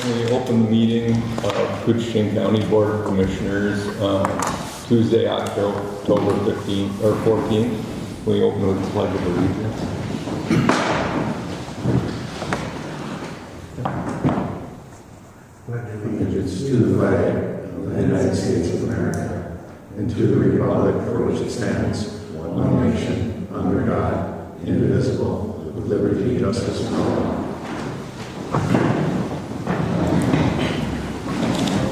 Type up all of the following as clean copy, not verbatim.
we open the meeting of Koochiching County Board of Commissioners Tuesday, October 15th or 14th. We open with the Pledge of Allegiance. Pledge allegiance to the flag of the United States of America and to the republic for which it stands, one nation, under God, indivisible, with liberty and justice for all.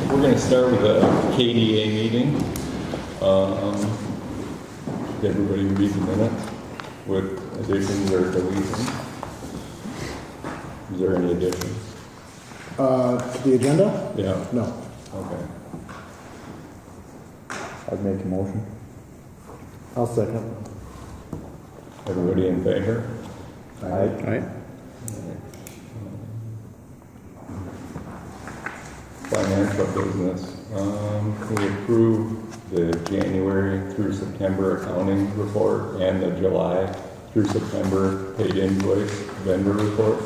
We're going to start with a KDA meeting. Did everybody read the minutes with additions or deletions? Is there any additions? To the agenda? Yeah. No. Okay. I'd make a motion. I'll second. Everybody in favor? Aye. Financial business. We approve the January through September accounting report and the July through September paid invoice vendor report.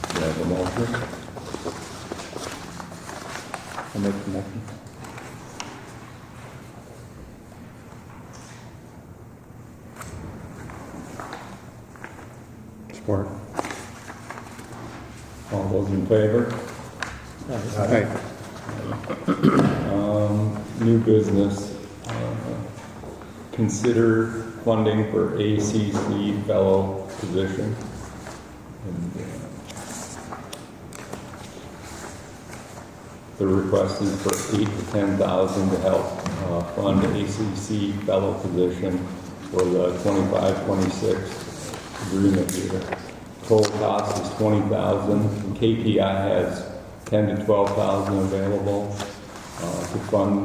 Do you have a motion? I'll make the motion. Support. All those in favor? Aye. New business. Consider funding for ACC fellow position. And, the request is for $8,000 to $10,000 to help fund ACC fellow position for the 25-26 agreement year. Total cost is $20,000. KPI has $10,000 to $12,000 available to fund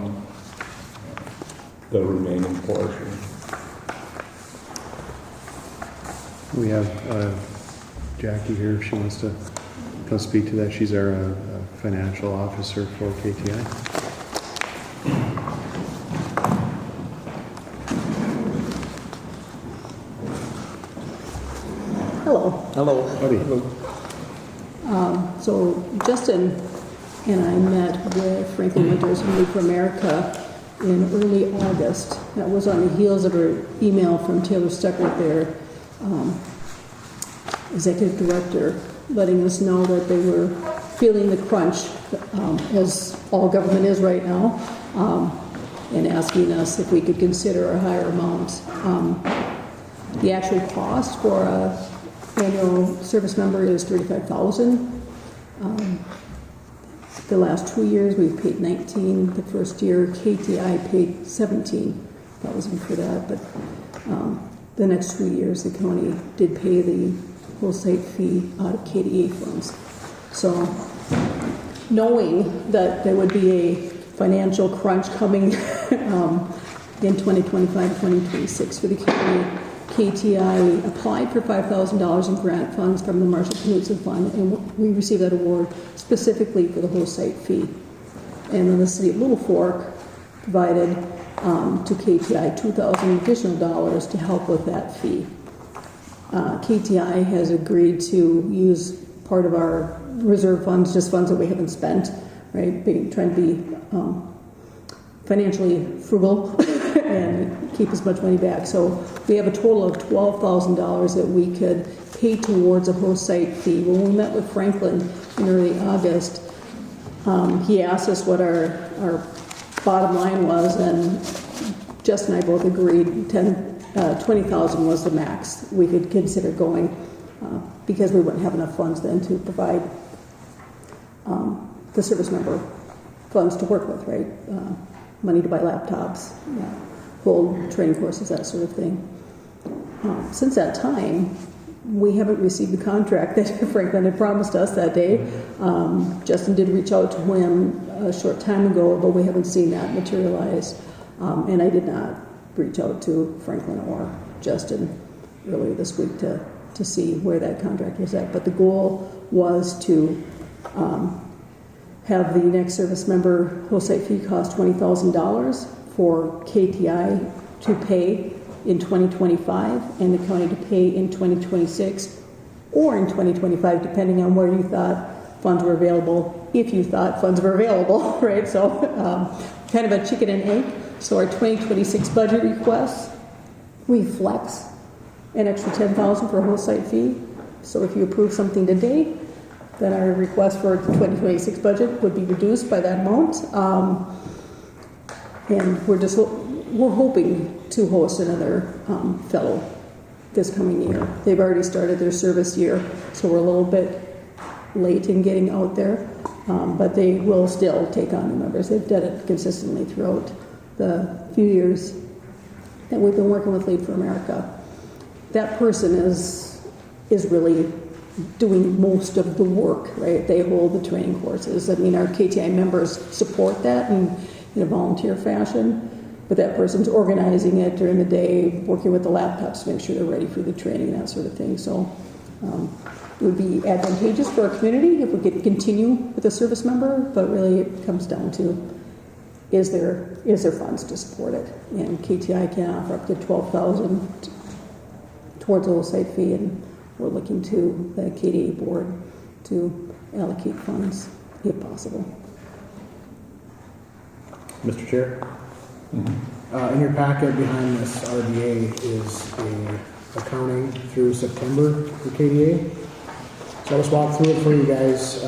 the remaining portion. We have Jackie here. She wants to come speak to that. She's our financial officer for KTI. Hello. Hello. Howdy. So Justin and I met with Franklin Winters from League for America in early August. That was on the heels of an email from Taylor Stuckert, their executive director, letting us know that they were feeling the crunch, as all government is right now, and asking us if we could consider a higher amount. The actual cost for an annual service member is $35,000. The last 2 years we've paid $19,000. The first year KTI paid $17,000 for that, but the next 2 years the county did pay the whole site fee out of KDA funds. So knowing that there would be a financial crunch coming in 2025-2026 for the county, KTI applied for $5,000 in grant funds from the Marshall-Knudsen Fund, and we received that award specifically for the whole site fee. And then the city of Little Fork provided to KTI $2,000 additional dollars to help with that fee. KTI has agreed to use part of our reserve funds, just funds that we haven't spent, right? Trying to be financially frugal and keep as much money back. So we have a total of $12,000 that we could pay towards a host site fee. When we met with Franklin in early August, he asked us what our bottom line was, and Justin and I both agreed $20,000 was the max we could consider going, because we wouldn't have enough funds then to provide the service member funds to work with, right? Money to buy laptops, hold training courses, that sort of thing. Since that time, we haven't received the contract that Franklin had promised us that day. Justin did reach out to him a short time ago, but we haven't seen that materialize. And I did not reach out to Franklin or Justin earlier this week to see where that contract was at. But the goal was to have the next service member whole site fee cost $20,000 for KTI to pay in 2025 and the county to pay in 2026 or in 2025, depending on where you thought funds were available, if you thought funds were available, right? So kind of a chicken and egg. So our 2026 budget request reflects an extra $10,000 for a host site fee. So if you approve something today, then our request for the 2026 budget would be reduced by that amount. And we're hoping to host another fellow this coming year. They've already started their service year, so we're a little bit late in getting out there, but they will still take on new members. They've done it consistently throughout the few years that we've been working with Lead for America. That person is really doing most of the work, right? They hold the training courses. I mean, our KTI members support that in a volunteer fashion, but that person's organizing it during the day, working with the laptops to make sure they're ready for the training, that sort of thing. So it would be advantageous for our community if we could continue with a service member, but really it comes down to is there funds to support it? And KTI can offer up to $12,000 towards a site fee, and we're looking to the KDA board to allocate funds if possible. Mr. Chair? In your packet behind this RDA is a accounting through September for KDA. So I'll just walk through it for you guys.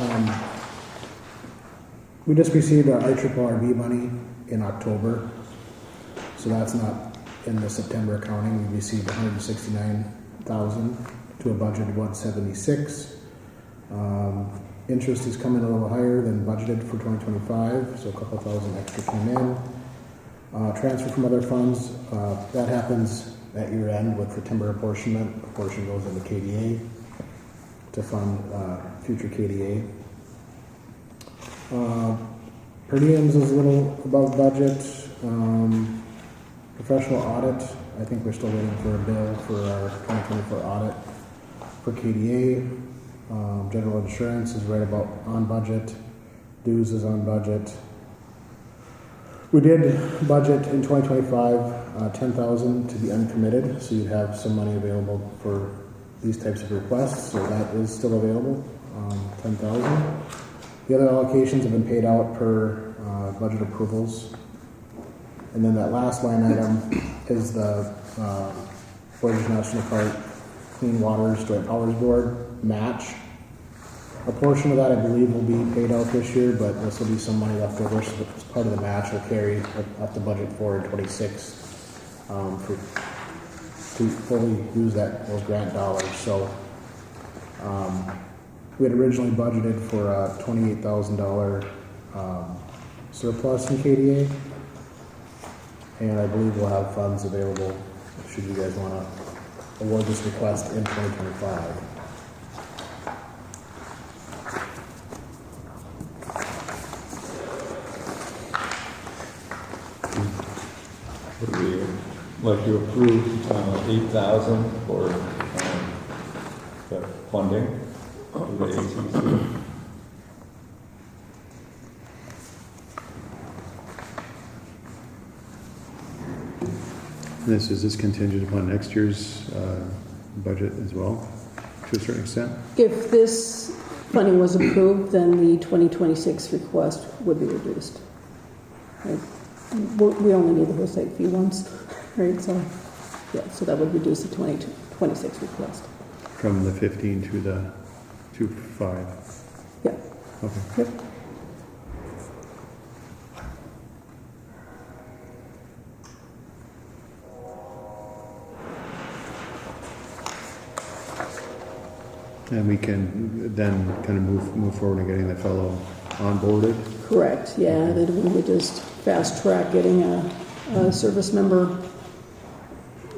We just received our IRRB money in October, so that's not in the September accounting. We received $169,000 to a budget of $176. Interest is coming a little higher than budgeted for 2025, so a couple thousand extra came in. Transfer from other funds, that happens at year end with the timber apportionment. A portion goes into KDA to fund future KDA. Per diems is a little above budget. Professional audit, I think we're still waiting for a bill for our 2024 audit for KDA. General insurance is right about on budget. Dues is on budget. We did budget in 2025 $10,000 to be uncommitted, so you have some money available for these types of requests. So that is still available, $10,000. The other allocations have been paid out per budget approvals. And then that last line item is the Portage National Park Clean Waters Joint Powers Board match. A portion of that, I believe, will be paid out this year, but this will be some money left over, so that part of the match will carry up the budget for 26 to fully use those grant dollars. So we had originally budgeted for a $28,000 surplus in KDA, and I believe we'll have funds available should you guys want to award this request in 2025. Would we like to approve $8,000 for the funding of the ACC? Is this contingent upon next year's budget as well, to a certain extent? If this funding was approved, then the 2026 request would be reduced. Right? We only need the host site fee once, right? So, yeah, so that would reduce the 2026 request. From the 15 to the 5. Yeah. Okay. Yep. And we can then kind of move forward in getting the fellow onboarded. Correct. Yeah, that we would just fast track getting a service member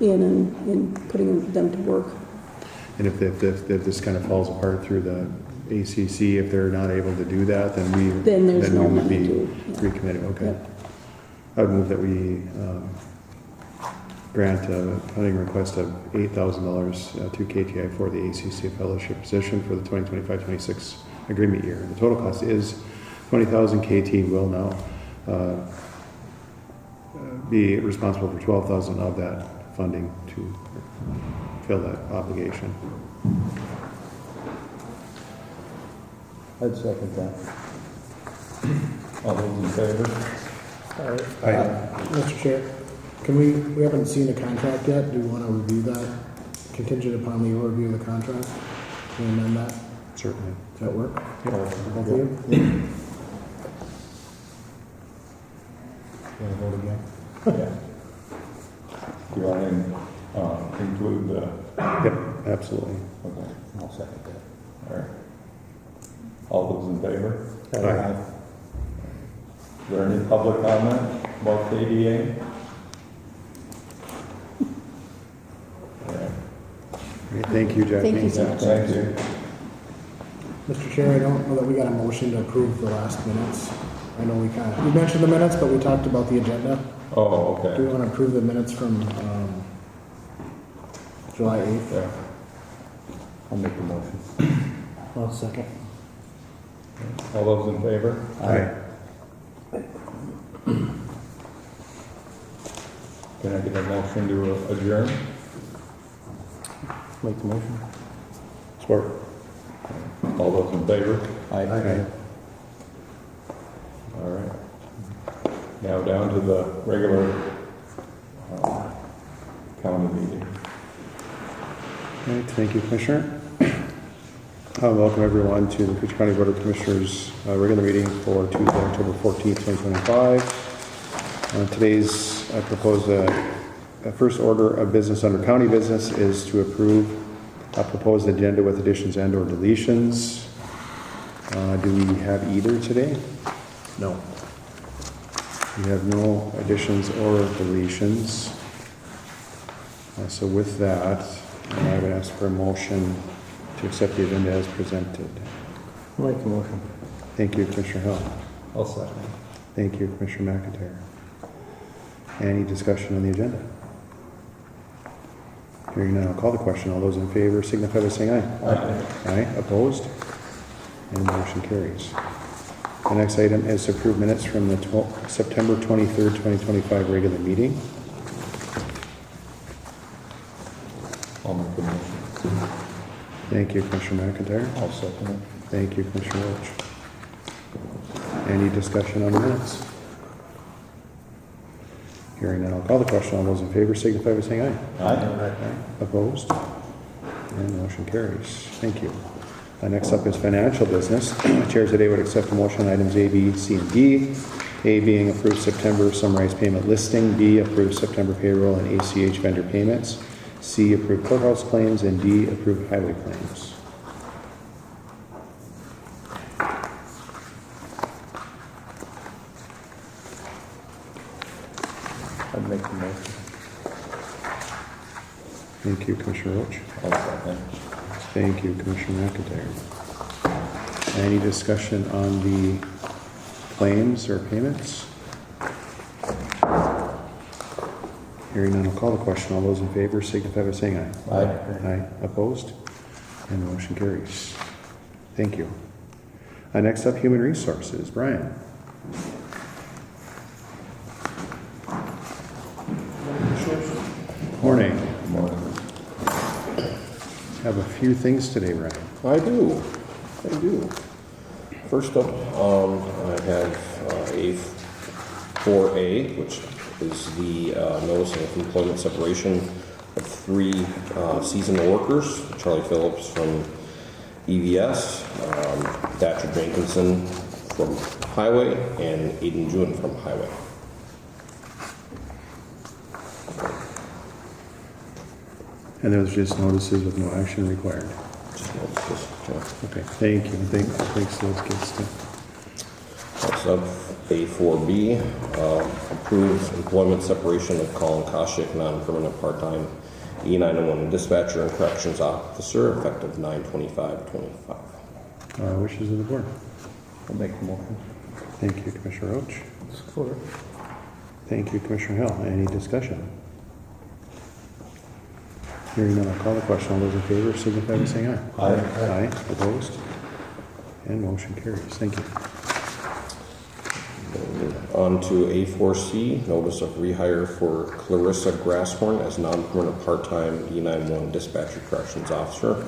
in and putting them to work. And if this kind of falls apart through the ACC, if they're not able to do that, then there's no we would money be to recommitting. Okay. Yep. I would move that we grant a funding request of $8,000 to KTI for the ACC fellowship position for the 2025-26 agreement year. The total cost is $20,000. KT will now be responsible for $12,000 of that funding to fill that obligation. I'd second that. All those in favor? Mr. Chair, we haven't seen the contract yet. Do you want to review that? Contingent upon the review of the contract? Can we amend that? Certainly. Does that work? Both of you? Want to vote again? Yeah. Do you want to include the, Yep, absolutely. okay, I'll second that. all right. All those in favor? Aye. Is there any public comment about KDA? All right. Great, thank you, Jackie. Thank you so Yeah, much. thank you. Mr. Chair, I don't know that we got a motion to approve the last minutes. I know we mentioned the minutes, but we talked about the agenda. Oh, Do we okay. want to approve the minutes from July 8th? Yeah. I'll make the motion. I'll second. All those in favor? Aye. Can I get a motion to adjourn? Make the motion. Support. All those in favor? Aye. All right. Now down to the regular county meeting. All right, thank you, Commissioner. Welcome everyone to the Koochiching County Board of Commissioners regular meeting for Tuesday, October 14th, 2025. I propose a first order of business under county business is to approve a proposed agenda with additions and or deletions. Do we have either today? No. We have no additions or deletions. So with that, I would ask for a motion to accept the agenda as presented. Make the motion. Thank you, Commissioner Hill. I'll second. Thank you, Commissioner McIntyre. Any discussion on the agenda? Hearing none, I'll call the question. All those in favor signify by saying aye. Aye. Aye, opposed? And the motion carries. The next item is to approve minutes from the September 23rd, 2025 regular meeting. I'll make the motion. Thank you, Commissioner McIntyre. I'll second it. Thank you, Commissioner Roach. Any discussion on the minutes? Hearing none, I'll call the question. All those in favor signify by saying aye. Aye. Opposed? And the motion carries. Thank you. Next up is financial business. The chair today would accept a motion on items A, B, C, and D. A being approved September summarized payment listing, B approved September payroll and ACH vendor payments, C approved courthouse claims, and D approved highway claims. I'd make the motion. Thank you, Commissioner Roach. I'll second. Thank you, Commissioner McIntyre. Any discussion on the claims or payments? Hearing none, I'll call the question. All those in favor signify by saying aye. Aye. Aye. Opposed? And the motion carries. Thank you. Next up, Human Resources. Brian. Morning. Good morning. Have a few things today, Brian. I do. First up, I have a 4A, which is the notice of employment separation of 3 seasonal workers: Charlie Phillips from EVS, Thatcher Jenkinson from Highway, and Aiden June from Highway. And those just notices with no action required. Just notices, yeah. Okay, thank you. Thanks to those kids too. Next up, A4B, approve employment separation of Colin Koshik, non-permanent part-time E911 dispatcher and corrections officer, effective 9/25/25. Wishes of the board. I'll make the motion. Thank you, Commissioner Roach. Support. Thank you, Commissioner Hill. Any discussion? Hearing none, I'll call the question. All those in favor signify by saying aye. Aye. Aye. Opposed? And motion carries. Thank you. On to A4C, notice of rehire for Clarissa Grasshorn as non-permanent part-time E91 dispatcher corrections officer.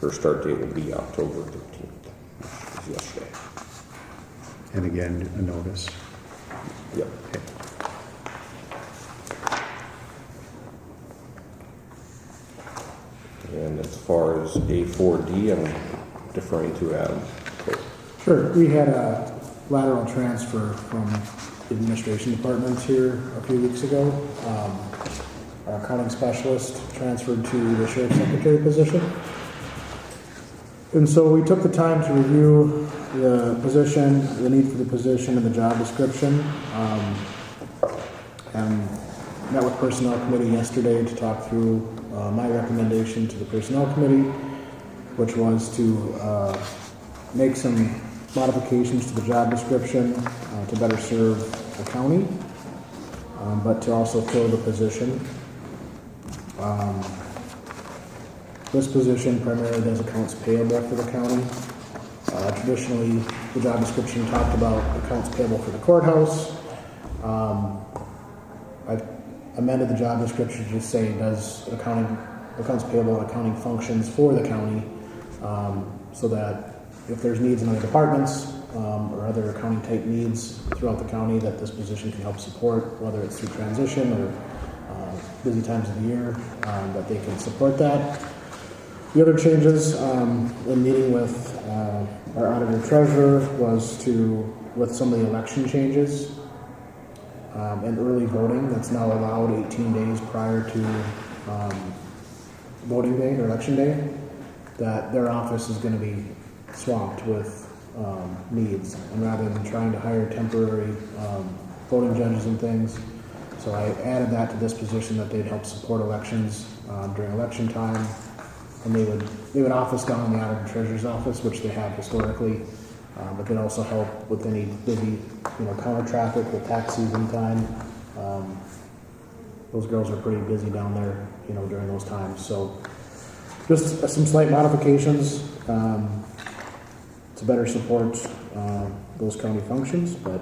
Her start date will be October 13th, which was yesterday. And again, a notice. Yep. Okay. And as far as A4D, I'm deferring to Adam. Sure. We had a lateral transfer from the administration department here a few weeks ago. Our accounting specialist transferred to the sheriff's secretary position. And so we took the time to review the position, the need for the position, and the job description. And met with personnel committee yesterday to talk through my recommendation to the personnel committee, which was to make some modifications to the job description to better serve the county, but to also fill the position. This position primarily does accounts payable for the county. Traditionally, the job description talked about accounts payable for the courthouse. I've amended the job description to say does accounts payable and accounting functions for the county, so that if there's needs in other departments or other accounting type needs throughout the county, that this position can help support, whether it's through transition or busy times of the year, that they can support that. The other changes in meeting with our auditor treasurer was with some of the election changes and early voting that's now allowed 18 days prior to voting day or election day, that their office is going to be swamped with needs, and rather than trying to hire temporary voting judges and things, so I added that to this position, that they'd help support elections during election time, and they would office down in the auditor treasurer's office, which they have historically, but they'd also help with any busy, counter traffic with tax season time. Those girls are pretty busy down there, during those times. So just some slight modifications to better support those county functions, but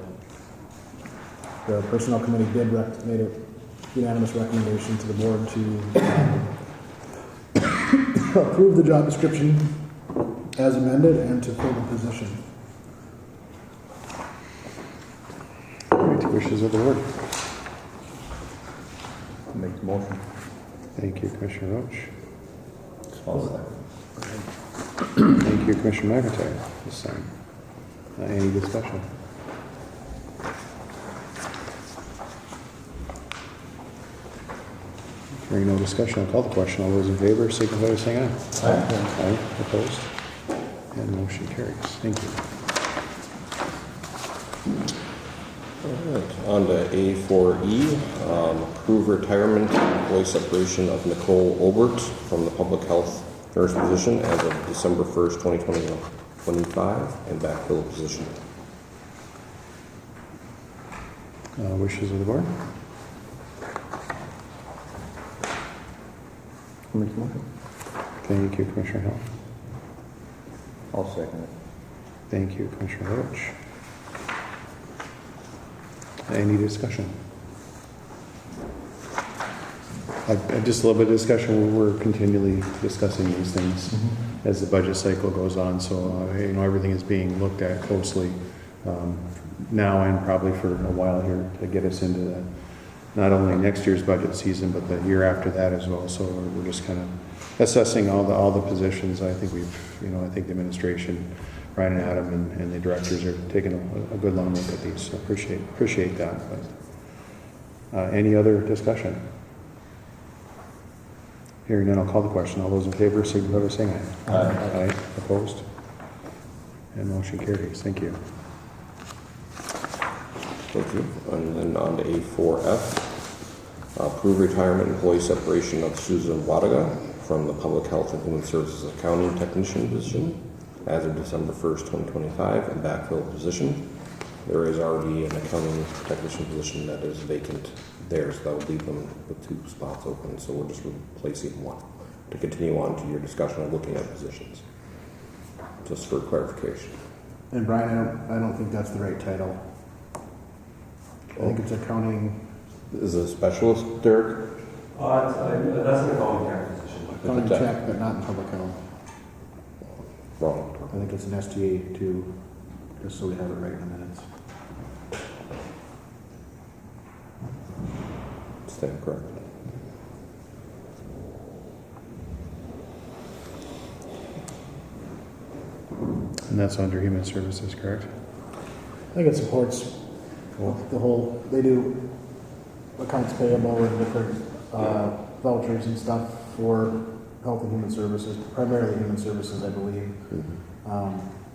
the personnel committee made a unanimous recommendation to the board to approve the job description as amended and to fill the position. All right, wishes of the board. Make the motion. Thank you, Commissioner Roach. I'll Thank you, Commissioner McIntyre. This time. Any discussion? Hearing no discussion, I'll call the question. All those in favor, signify by saying aye. Aye. Aye. Opposed? And motion carries. Thank you. All right, on to A4E, approve retirement employee separation of Nicole Obert from the public health nurse position as of December 1st, 2025, and backfill the position. Wishes of the board? Make the motion. Thank you, Commissioner Hill. I'll second it. Thank you, Commissioner Roach. Any discussion? Just a little bit of discussion. We're continually discussing these things as the budget cycle goes on. So, everything is being looked at closely now and probably for a while here to get us into not only next year's budget season, but the year after that as well. So we're just kind of assessing all the positions. I think I think the administration, Ryan and Adam and the directors are taking a good long look at these. So appreciate that. But, any other discussion? Hearing none, I'll call the question. All those in favor, signify by saying aye. Aye. Aye. Opposed? And motion carries. Thank you. Thank you. And then on to A4F, approve retirement employee separation of Susan Wadaga from the public health and human services accounting technician position as of December 1st, 2025, and backfill the position. There is already an accounting technician position that is vacant there, so that will leave them with 2 spots open. So we're just replacing one to continue on to your discussion of looking at positions. Just for clarification. And Brian, I don't think that's the right title. I think it's accounting, Is it a specialist, Derek? That's an accounting tech position. accounting check, but not in public health. Wrong. I think it's an STA too, just so we have it right in the minutes. Stand corrected. And that's under human services, correct? I think it supports the whole, they do accounts payable and different vouchers and stuff for health and human services, primarily human services, I believe.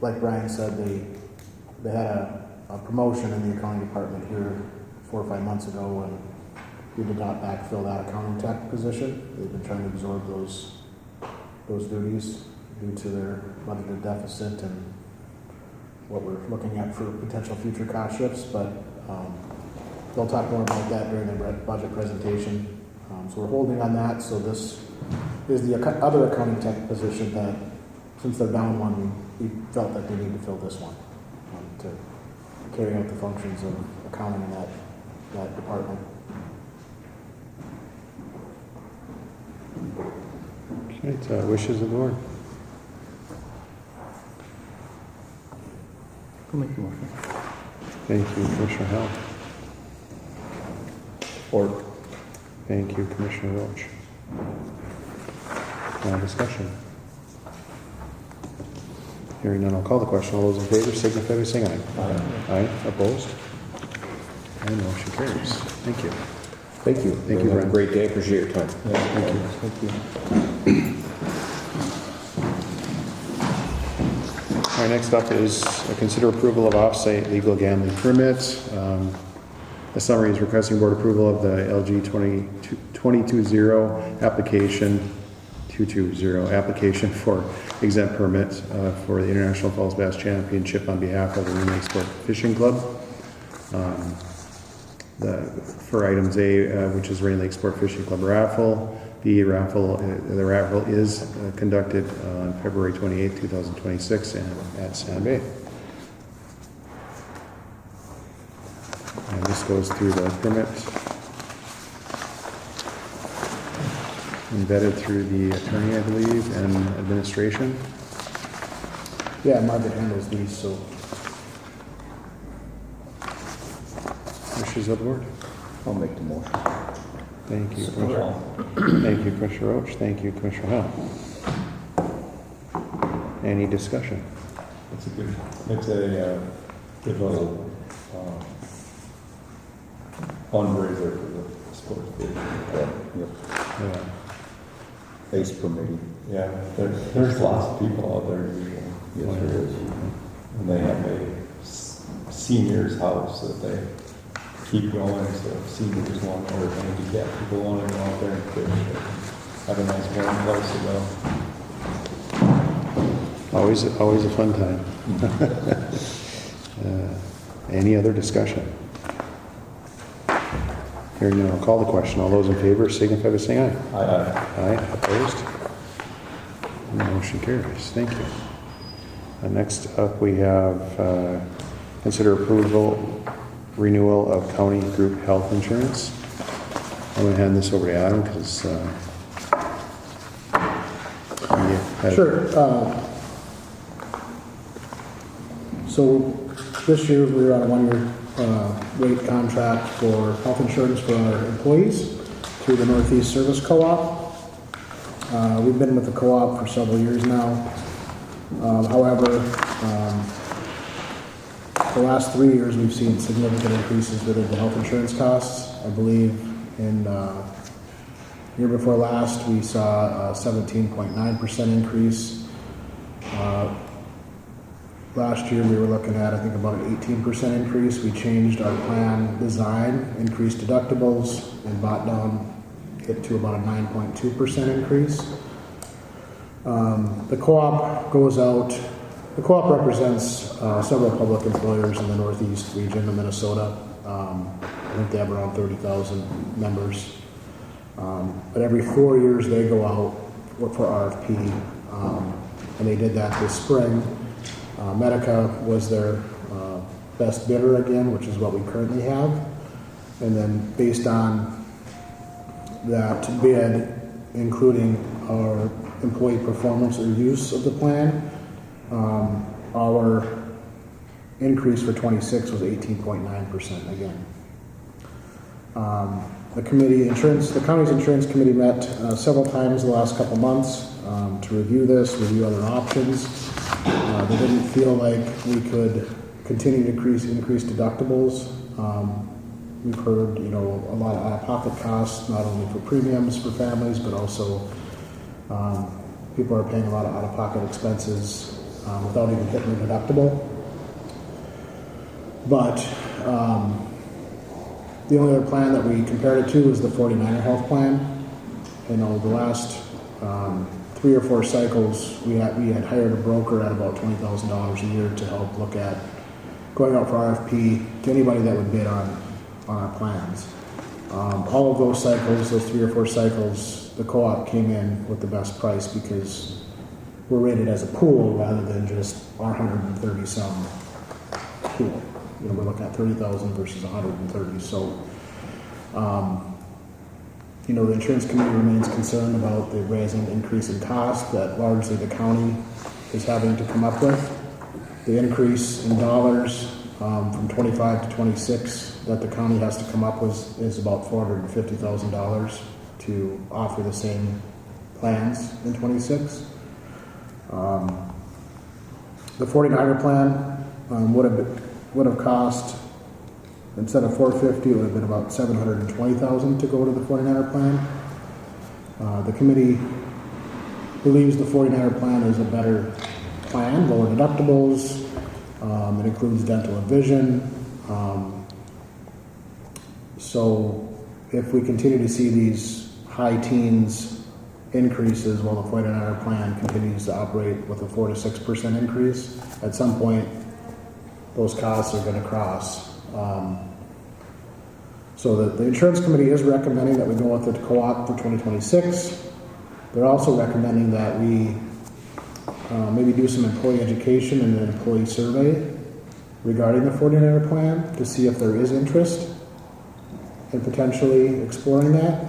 Like Brian said, they had a promotion in the accounting department here 4 or 5 months ago, and we did not backfill that accounting tech position. They've been trying to absorb those duties due to their budgeted deficit and what we're looking at for potential future cost shifts, but they'll talk more about that during the budget presentation. So we're holding on that. So this is the other accounting tech position that, since they're down one, we felt that they need to fill this one to carry out the functions of accounting in that department. Okay, wishes of the board. I'll make the motion. Thank you, Commissioner Howell. Or, Thank you, Commissioner Roach. Now discussion. Hearing none, I'll call the question. All those in favor signify by saying aye. Aye. Opposed? And motion carries. Thank you. Thank you. Thank you, Have a Brent. great day. Appreciate your time. Thank you. All right, next up is consider approval of off-site legal gambling permit. The summary is requesting board approval of the LG 220 application, 220 application for exempt permit for the International Falls Bass Championship on behalf of the Rain Lake Sport Fishing Club. For items A, which is Rain Lake Sport Fishing Club raffle. The raffle is conducted on February 28, 2026 at Sand Bay. And this goes through the permit, embedded through the attorney, I believe, and administration. Yeah, Margaret handles these, so Wishes of the board. I'll make the motion. Thank you, Commissioner. Thank you, Commissioner Roach. Thank you, Commissioner Howell. Any discussion? It's a good little fundraiser for the sports division. Yep. Yeah. Ace permitting. Yeah, there's lots of people out there usually. Yes, there is. And they have a seniors house that they keep going, so if seniors want, or handicapped people want to go out there and fish, have a nice warm place to go. Always a fun time. Any other discussion? Hearing none, I'll call the question. All those in favor signify by saying aye. Aye. Aye. Opposed? And the motion carries. Thank you. Next up, we have consider approval renewal of county group health insurance. I'm going to hand this over to Adam because sure. So this year we were on a one-year rate contract for health insurance for our employees through the Northeast Service Co-op. We've been with the co-op for several years now. However, the last 3 years we've seen significant increases within the health insurance costs. I believe in year before last we saw a 17.9% increase. Last year we were looking at, I think, about an 18% increase. We changed our plan design, increased deductibles, and brought down it to about a 9.2% increase. The co-op goes out. The co-op represents several public employers in the Northeast region of Minnesota. I think they have around 30,000 members. But every 4 years they go out for RFP, and they did that this spring. Medica was their best bidder again, which is what we currently have. And then based on that bid, including our employee performance or use of the plan, our increase for 26 was 18.9% again. The county's insurance committee met several times the last couple months to review this, review other options. They didn't feel like we could continue to increase deductibles. We've heard, a lot of out-of-pocket costs, not only for premiums for families, but also people are paying a lot of out-of-pocket expenses without even hitting the deductible. But the only other plan that we compared it to was the 49er health plan. The last 3 or 4 cycles, we had hired a broker at about $20,000 a year to help look at going out for RFP to anybody that would bid on our plans. All of those cycles, those 3 or 4 cycles, the co-op came in with the best price because we're rated as a pool rather than just our 130 some pool. We're looking at 30,000 versus 130. So, the insurance committee remains concerned about the rising increase in cost that largely the county is having to come up with. The increase in dollars from 25 to 26 that the county has to come up with is about $450,000 to offer the same plans in 26. The 49er plan would have cost, instead of $450,000, it would have been about $720,000 to go to the 49er plan. The committee believes the 49er plan is a better plan, lower deductibles. It includes dental and vision. So if we continue to see these high teens increases while the 49er plan continues to operate with a 4 to 6% increase, at some point those costs are going to cross. So the insurance committee is recommending that we go with the co-op for 2026. They're also recommending that we maybe do some employee education and an employee survey regarding the 49er plan to see if there is interest in potentially exploring that.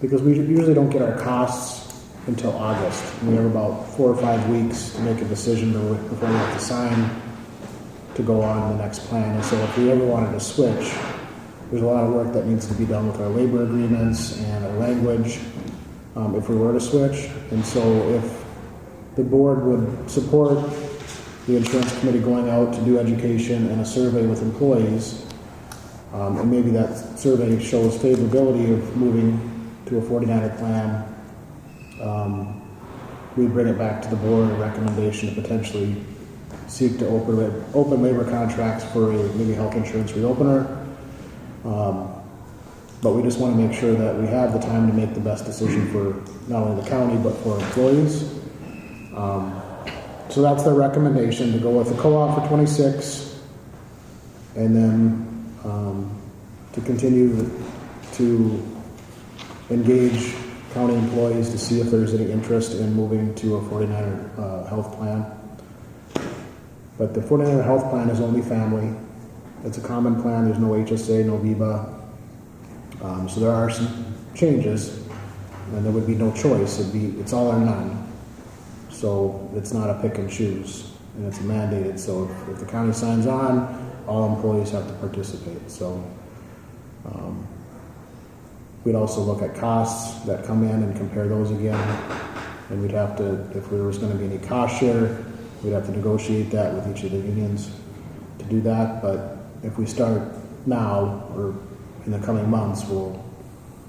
Because we usually don't get our costs until August. We have about 4 or 5 weeks to make a decision before we have to sign to go on to the next plan. And so if we ever wanted to switch, there's a lot of work that needs to be done with our labor agreements and our language if we were to switch. And so if the board would support the insurance committee going out to do education and a survey with employees, and maybe that survey shows favorability of moving to a 49er plan, we bring it back to the board, a recommendation to potentially seek to open labor contracts for a maybe health insurance reopener. But we just want to make sure that we have the time to make the best decision for not only the county but for employees. So that's their recommendation, to go with the co-op for 26 and then to continue to engage county employees to see if there's any interest in moving to a 49er health plan. But the 49er health plan is only family. It's a common plan. There's no HSA, no VIBA. So there are some changes, and there would be no choice. It's all or none. So it's not a pick and choose, and it's mandated. So if the county signs on, all employees have to participate. So we'd also look at costs that come in and compare those again. And we'd have to, if there was going to be any cost share, we'd have to negotiate that with each of the unions to do that. But if we start now or in the coming months, we'll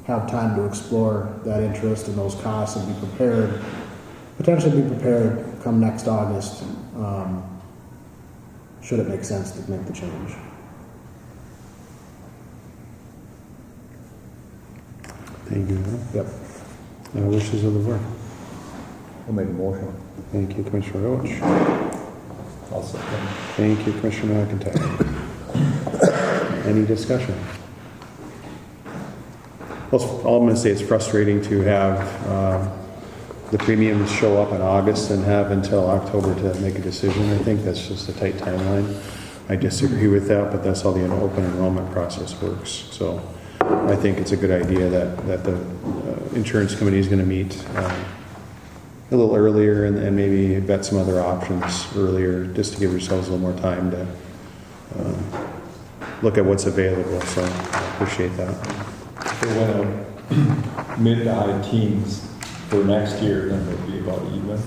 have time to explore that interest and those costs and be prepared, potentially be prepared come next August, should it make sense to make the change. Thank you. Yep. Wishes of the board. I'll make a motion. Thank you, Commissioner Roach. I'll second. Thank you, Commissioner McIntyre. Any discussion? Well, all I'm going to say, it's frustrating to have the premiums show up in August and have until October to make a decision. I think that's just a tight timeline. I disagree with that, but that's how the open enrollment process works. So I think it's a good idea that the insurance committee is going to meet a little earlier and maybe vet some other options earlier, just to give yourselves a little more time to look at what's available. So I appreciate that. So when mid to high teens for next year, then it'll be about even.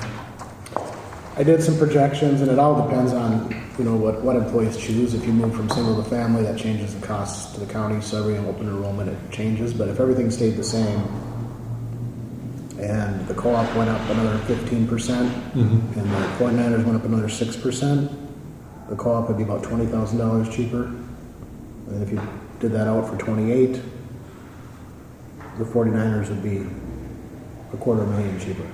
I did some projections, and it all depends on, you know, what employees choose. If you move from single to family, that changes the costs to the county, so every open enrollment it changes. But if everything stayed the same, and the co-op went up another 15%, and the 49ers went up another 6%, the co-op would be about $20,000 cheaper. And if you did that out for 28, the 49ers would be $250,000 cheaper.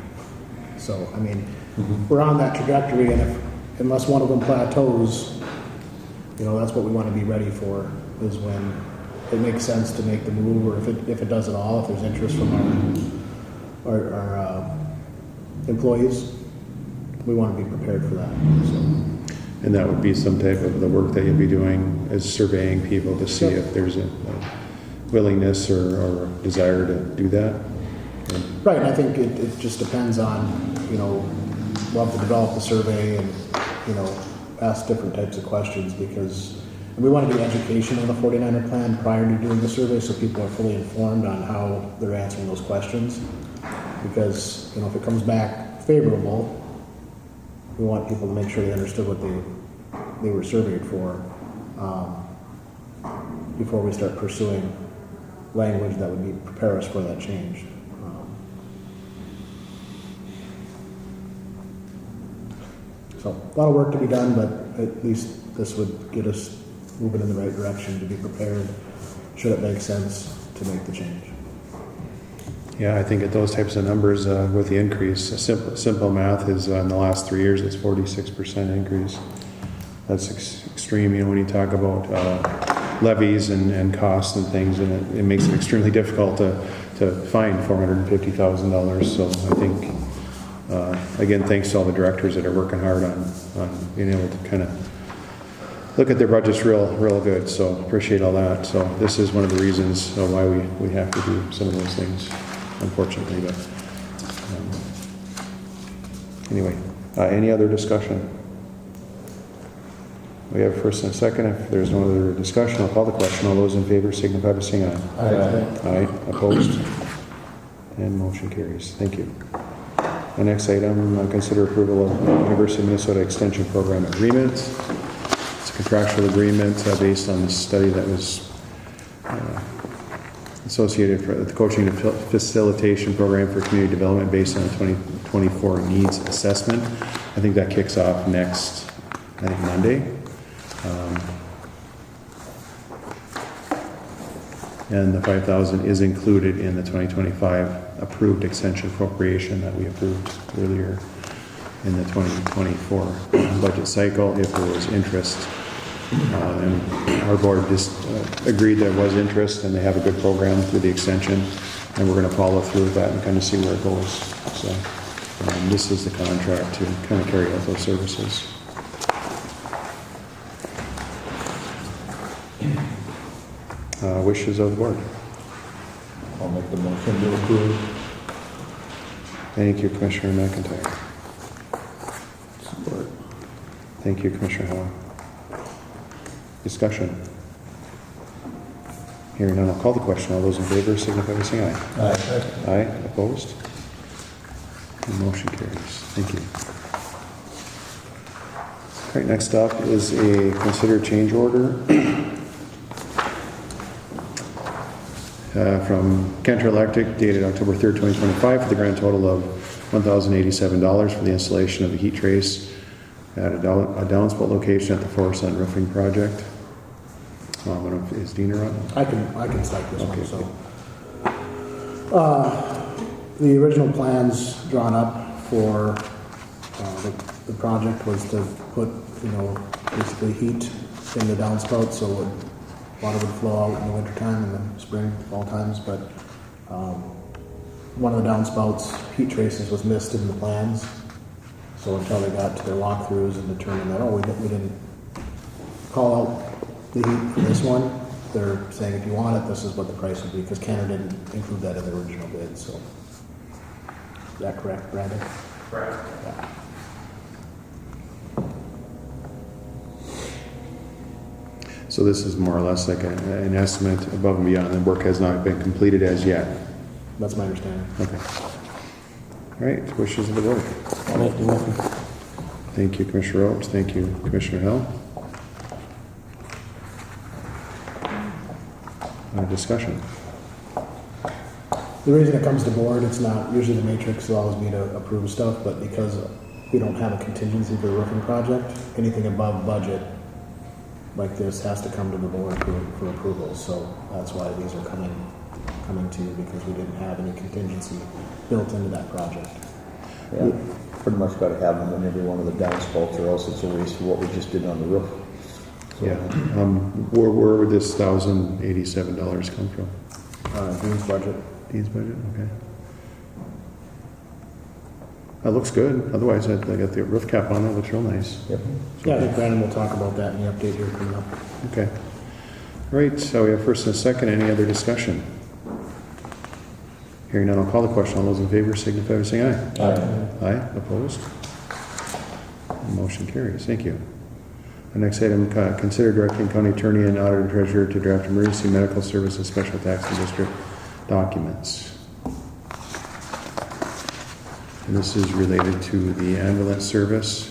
So, I mean, we're on that trajectory, and unless one of them plateaus, you know, that's what we want to be ready for, is when it makes sense to make the move, or if it does at all, if there's interest from our employees, we want to be prepared for that. So. And that would be some type of the work that you'll be doing, is surveying people to see if there's a willingness or desire to do that. Right, and I think it just depends on, you know, we'll have to develop the survey and, you know, ask different types of questions, because we want to do education on the 49er plan prior to doing the survey, so people are fully informed on how they're answering those questions. Because, you know, if it comes back favorable, we want people to make sure they understood what they were surveyed for, before we start pursuing language that would prepare us for that change. So a lot of work to be done, but at least this would get us moving in the right direction to be prepared should it make sense to make the change. Yeah, I think at those types of numbers with the increase, simple math is in the last 3 years, it's 46% increase. That's extreme, you know, when you talk about levies and costs and things, and it makes it extremely difficult to find $450,000. So I think, again, thanks to all the directors that are working hard on being able to kind of look at their budgets real good. So appreciate all that. So this is one of the reasons why we have to do some of those things, unfortunately. But anyway, any other discussion? We have a first and a second. If there's no other discussion, I'll call the question. All those in favor signify by saying aye. Aye. Aye. Opposed? And motion carries. Thank you. The next item, consider approval of University of Minnesota Extension Program Agreement. It's a contractual agreement based on the study that was associated for the coaching and facilitation program for community development based on the 2024 needs assessment. I think that kicks off next, Monday. And the $5,000 is included in the 2025 approved extension appropriation that we approved earlier in the 2024 budget cycle, if there was interest. And our board just agreed there was interest, and they have a good program through the extension, and we're going to follow through with that and kind of see where it goes. So this is the contract to kind of carry out those services. Wishes of the board. I'll make the motion to approve. Thank you, Commissioner McIntyre. Support. Thank you, Commissioner Howell. Discussion. Hearing none, I'll call the question. All those in favor signify by saying aye. Aye. Aye. Opposed? And motion carries. Thank you. All right, next up is a consider change order from Kenter Electric dated October 3rd, 2025 for the grand total of $1,087 for the installation of the heat trace at a downspout location at the Forest Sun Roofing Project. I don't know if is Dean around? I can start this Okay. one. So, the original plans drawn up for the project was to put, you know, basically heat in the downspout, so water would flow out in the wintertime and the spring, fall times. But one of the downspouts, heat traces, was missed in the plans. So until they got to their walkthroughs and determined that, we didn't call out the heat for this one. They're saying if you want it, this is what the price would be, because Kenner didn't include that in the original bid, so. Is that correct, Brandon? Correct. Yeah. So this is more or less like an estimate above and beyond. The work has not been completed as yet. That's my understanding. Okay. All right, wishes of the board. I'll make the motion. Thank you, Commissioner Ropes. Thank you, Commissioner Hill. Discussion. The reason it comes to board, it's not, usually the matrix will always be to approve stuff, but because we don't have a contingency for the roofing project, anything above budget like this has to come to the board for approval, so that's why these are coming to you, because we didn't have any contingency built into that project. Yeah, pretty much gotta have them in every one of the downspouts, or else it's a waste of what we just did on the roof. So, Yeah. Where would this $1,087 come from? Dean's budget. Dean's budget, okay. That looks good. Otherwise, I got the roof cap on it. Looks real nice. Yep. Yeah, I think Brandon will talk about that in the update here coming up. Okay. All right, so we have first and a second. Any other discussion? Hearing none, I'll call the question. All those in favor signify by saying aye. Aye. Aye. Opposed? Motion carries. Thank you. The next item, consider directing county attorney and auditor treasurer to draft emergency medical services special taxing district documents. And this is related to the ambulance service.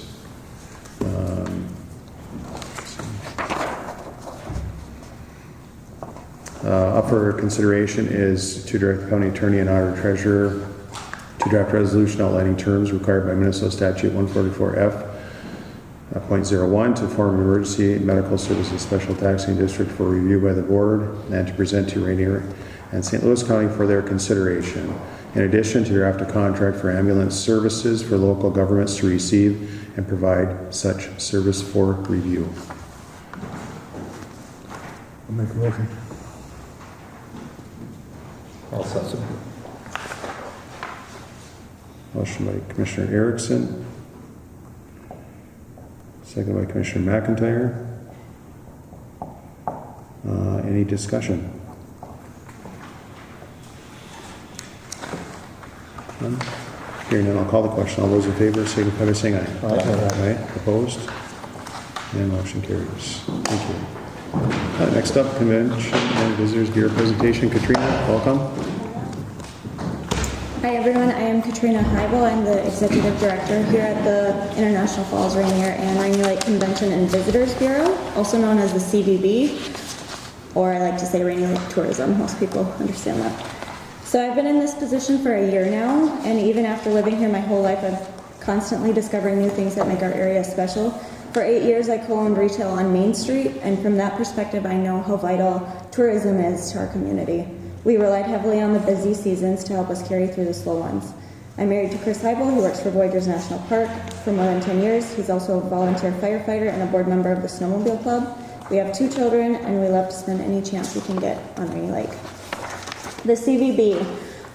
Up for consideration is to direct the county attorney and auditor treasurer to draft resolution outlining terms required by Minnesota Statute 144F. .01 to form an emergency medical services special taxing district for review by the board and to present to Rainier and St. Louis County for their consideration. In addition, to draft a contract for ambulance services for local governments to receive and provide such service for review. I'll make a motion. I'll second. Motion by Commissioner Erickson. Second by Commissioner McIntyre. Any discussion? None? Hearing none, I'll call the question. All those in favor signify by saying aye. Aye. Opposed? And motion carries. Thank you. Next up, Convention and Visitors Bureau presentation. Katrina, welcome. Hi everyone, I am Katrina Heibel. I'm the Executive Director here at the International Falls Rainier and Rainier Lake Convention and Visitors Bureau, also known as the CVB, or I like to say Rainier Lake Tourism. Most people understand that. So I've been in this position for a year now, and even after living here my whole life, I'm constantly discovering new things that make our area special. For 8 years, I co-owned retail on Main Street, and from that perspective, I know how vital tourism is to our community. We relied heavily on the busy seasons to help us carry through the slow ones. I'm married to Chris Heibel, who works for Voyageurs National Park for more than 10 years. He's also a volunteer firefighter and a board member of the Snowmobile Club. We have 2 children, and we love to spend any chance we can get on Rainy Lake. The CVB.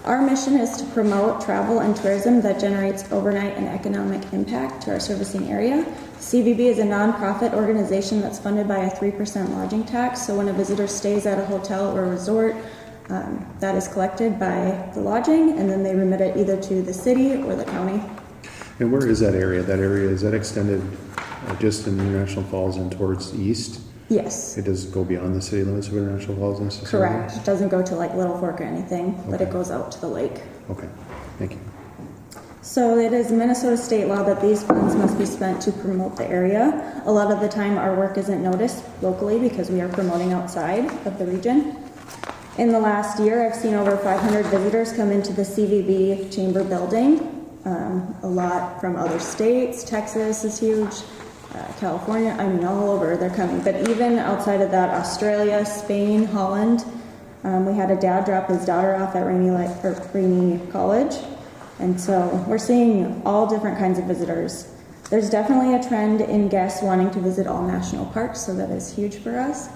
Our mission is to promote travel and tourism that generates overnight and economic impact to our servicing area. CVB is a nonprofit organization that's funded by a 3% lodging tax, so when a visitor stays at a hotel or resort, that is collected by the lodging, and then they remit it either to the city or the county. And where is that area? That area, is that extended just in International Falls and towards the east? Yes. It does go beyond the city limits of International Falls necessarily? Correct. It doesn't go to like Little Fork or anything, but it Okay. goes out to the lake. Okay, thank you. So it is Minnesota state law that these funds must be spent to promote the area. A lot of the time our work isn't noticed locally because we are promoting outside of the region. In the last year, I've seen over 500 visitors come into the CVB chamber building. A lot from other states. Texas is huge. California, I mean, all over they're coming. But even outside of that, Australia, Spain, Holland. We had a dad drop his daughter off at Rainy College. And so we're seeing all different kinds of visitors. There's definitely a trend in guests wanting to visit all national parks, so that is huge for us.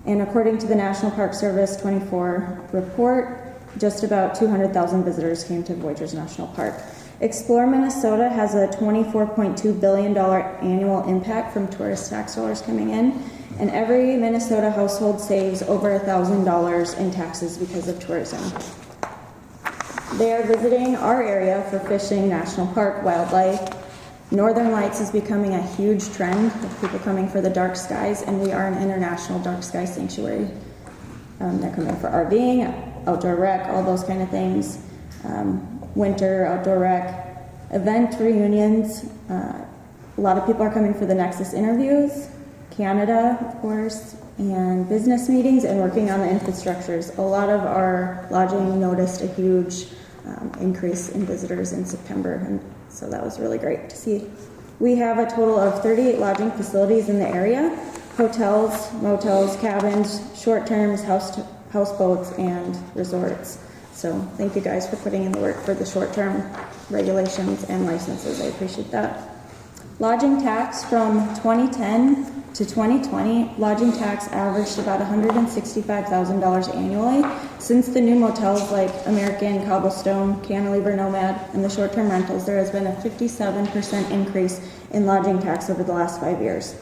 And according to the National Park Service 24 report, just about 200,000 visitors came to Voyageurs National Park. Explore Minnesota has a $24.2 billion annual impact from tourist tax dollars coming in. and every Minnesota household saves over $1,000 in taxes because of tourism. They are visiting our area for fishing, national park, wildlife. Northern Lights is becoming a huge trend of people coming for the dark skies, and we are an international dark sky sanctuary. They're coming for RVing, outdoor rec, all those kind of things. Winter, outdoor rec, event reunions. A lot of people are coming for the Nexus interviews, Canada, of course, and business meetings and working on the infrastructures. A lot of our lodging noticed a huge increase in visitors in September, and so that was really great to see. We have a total of 38 lodging facilities in the area: hotels, motels, cabins, short terms, houseboats, and resorts. So thank you guys for putting in the work for the short-term regulations and licenses. I appreciate that. Lodging tax from 2010 to 2020, lodging tax averaged about $165,000 annually. Since the new motels like American, Cobblestone, Cantilever, Nomad, and the short-term rentals, there has been a 57% increase in lodging tax over the last 5 years.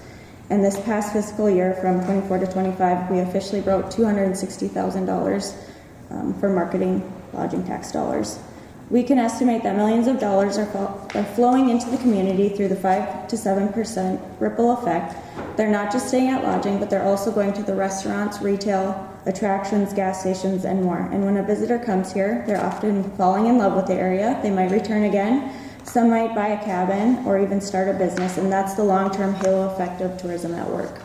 And this past fiscal year, from 24 to 25, we officially broke $260,000 for marketing lodging tax dollars. We can estimate that millions of dollars are flowing into the community through the 5 to 7% ripple effect. They're not just staying at lodging, but they're also going to the restaurants, retail, attractions, gas stations, and more. And when a visitor comes here, they're often falling in love with the area. They might return again. Some might buy a cabin or even start a business, and that's the long-term halo effect of tourism at work.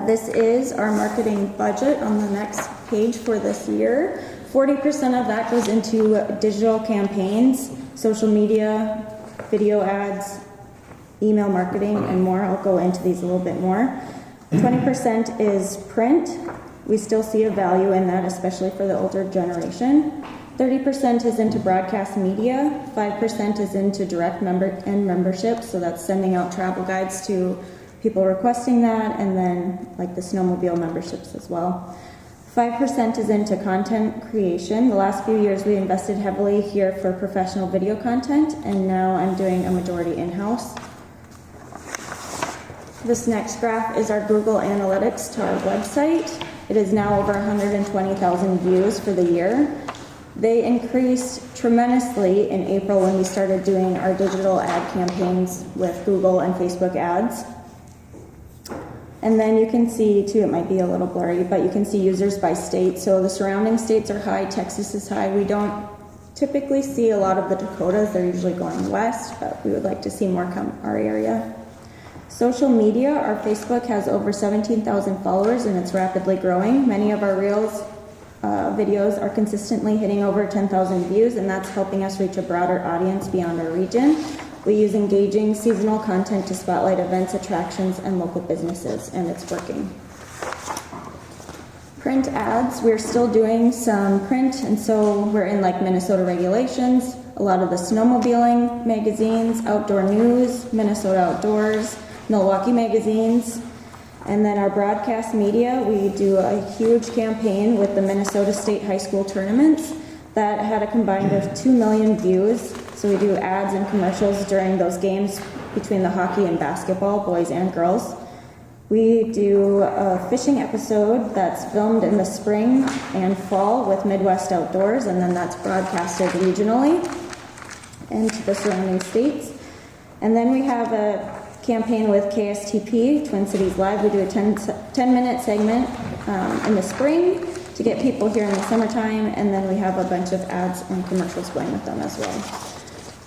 This is our marketing budget on the next page for this year. 40% of that goes into digital campaigns, social media, video ads, email marketing, and more. I'll go into these a little bit more. 20% is print. We still see a value in that, especially for the older generation. 30% is into broadcast media. 5% is into direct membership, so that's sending out travel guides to people requesting that, and then like the snowmobile memberships as well. 5% is into content creation. The last few years we invested heavily here for professional video content, and now I'm doing a majority in-house. This next graph is our Google Analytics to our website. It is now over 120,000 views for the year. They increased tremendously in April when we started doing our digital ad campaigns with Google and Facebook ads. And then you can see too, it might be a little blurry, but you can see users by state. So the surrounding states are high, Texas is high. We don't typically see a lot of the Dakotas, they're usually going west, but we would like to see more come our area. Social media, our Facebook has over 17,000 followers and it's rapidly growing. Many of our Reels videos are consistently hitting over 10,000 views, and that's helping us reach a broader audience beyond our region. We use engaging seasonal content to spotlight events, attractions, and local businesses, and it's working. Print ads, we're still doing some print, and so we're in like Minnesota regulations, a lot of the snowmobiling magazines, outdoor news, Minnesota Outdoors, Milwaukee magazines, and then our broadcast media, we do a huge campaign with the Minnesota State High School tournaments that had a combined of 2 million views. So we do ads and commercials during those games between the hockey and basketball, boys and girls. We do a fishing episode that's filmed in the spring and fall with Midwest Outdoors, and then that's broadcasted regionally and to the surrounding states. And then we have a campaign with KSTP, Twin Cities Live. We do a 10-minute segment in the spring to get people here in the summertime, and then we have a bunch of ads and commercials going with them as well.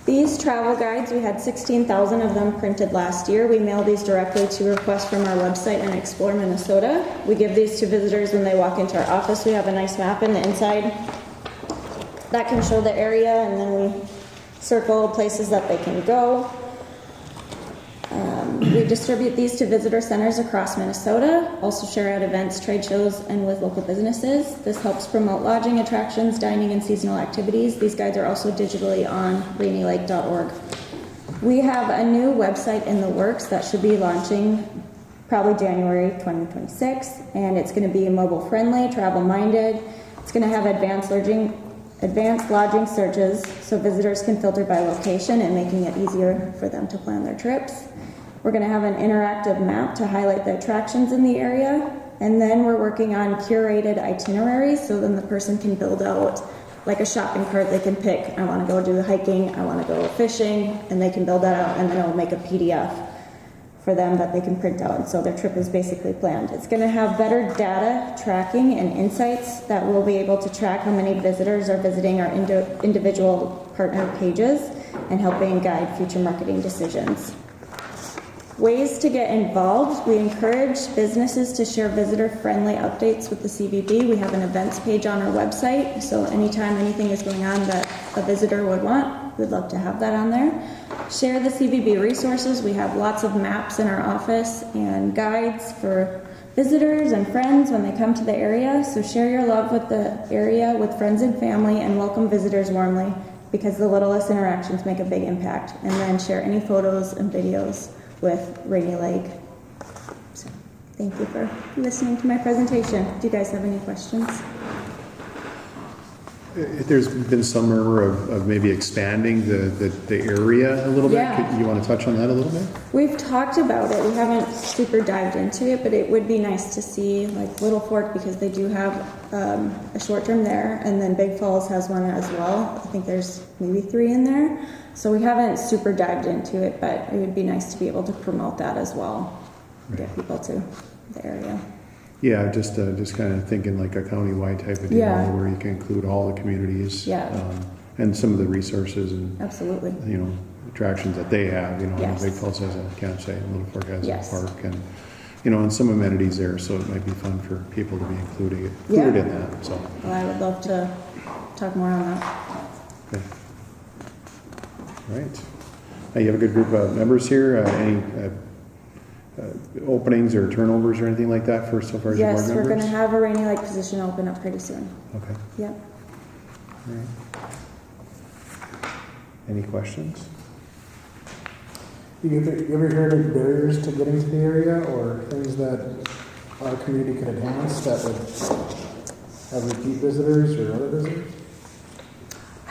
These travel guides, we had 16,000 of them printed last year. We mail these directly to requests from our website and Explore Minnesota. We give these to visitors when they walk into our office. We have a nice map in the inside that can show the area, and then we circle places that they can go. We distribute these to visitor centers across Minnesota, also share at events, trade shows, and with local businesses. This helps promote lodging, attractions, dining, and seasonal activities. These guides are also digitally on rainylake.org. We have a new website in the works that should be launching probably January 2026, and it's going to be mobile friendly, travel minded. It's going to have advanced lodging searches so visitors can filter by location and making it easier for them to plan their trips. We're going to have an interactive map to highlight the attractions in the area. And then we're working on curated itineraries, so then the person can build out like a shopping cart. They can pick, I want to go do hiking, I want to go fishing, and they can build that out, and then it'll make a PDF for them that they can print out. And so their trip is basically planned. It's going to have better data tracking and insights that we'll be able to track how many visitors are visiting our individual partner pages and helping guide future marketing decisions. Ways to get involved. We encourage businesses to share visitor-friendly updates with the CVB. We have an events page on our website, so anytime anything is going on that a visitor would want, we'd love to have that on there. Share the CVB resources. We have lots of maps in our office and guides for visitors and friends when they come to the area. So share your love with the area with friends and family and welcome visitors warmly, because the littlest interactions make a big impact. And then share any photos and videos with Rainy Lake. So, thank you for listening to my presentation. Do you guys have any questions? There's been some murmur of maybe expanding the area a little bit. Yeah. You want to touch on that a little bit? We've talked about it. We haven't super dived into it, but it would be nice to see like Little Fork, because they do have a short term there, and then Big Falls has one as well. I think there's maybe 3 in there. So we haven't super dived into it, but it would be nice to be able to promote that as well, get people to the area. Yeah, just kind of thinking like a countywide type of deal, Yeah. where you can include all the communities, Yeah. and some of the resources and Absolutely. Attractions that they have. Yes. Big Falls has a campsite, and Little Fork has Yes. a park, and and some amenities there. So it might be fun for people to be included Yeah. in that. So. Well, I would love to talk more on that. Okay. All right. You have a good group of members here. Any openings or turnovers or anything like that for so far as your board Yes, members? we're going to have a Rainy Lake position open up pretty soon. Okay. Yep. All right. Any questions? You ever heard of barriers to getting to the area, or things that our community could enhance that would have repeat visitors or other visitors?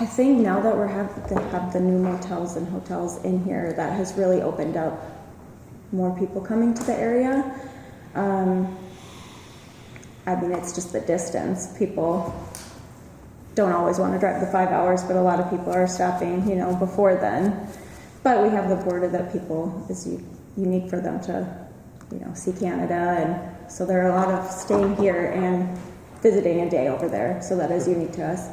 I think now that we have the new motels and hotels in here, that has really opened up more people coming to the area. I mean, it's just the distance. People don't always want to drive the 5 hours, but a lot of people are stopping, before then. But we have the border that people is unique for them to, see Canada, and so there are a lot of staying here and visiting a day over there. So that is unique to us.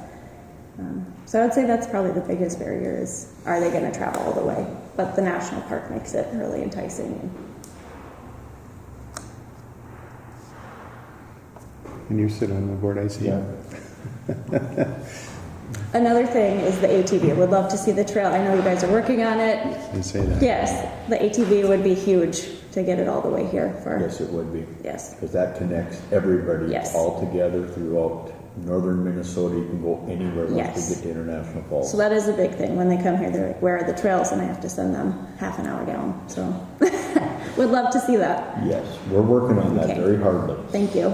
So I would say that's probably the biggest barrier is, are they going to travel all the way? But the national park makes it really enticing. And you sit on the board, I see. Yeah. Another thing is the ATV. I would love to see the trail. I know you guys are working on it. I say that. Yes, the ATV would be huge to get it all the way here. Yes, it would be. Yes. Because that connects everybody Yes. all together throughout northern Minnesota. You can go anywhere once Yes. you get to International Falls. So that is a big thing. When they come here, they're like, where are the trails? And I have to send them half an hour down. So would love to see that. Yes, we're working on that Okay. very hardly. Thank you.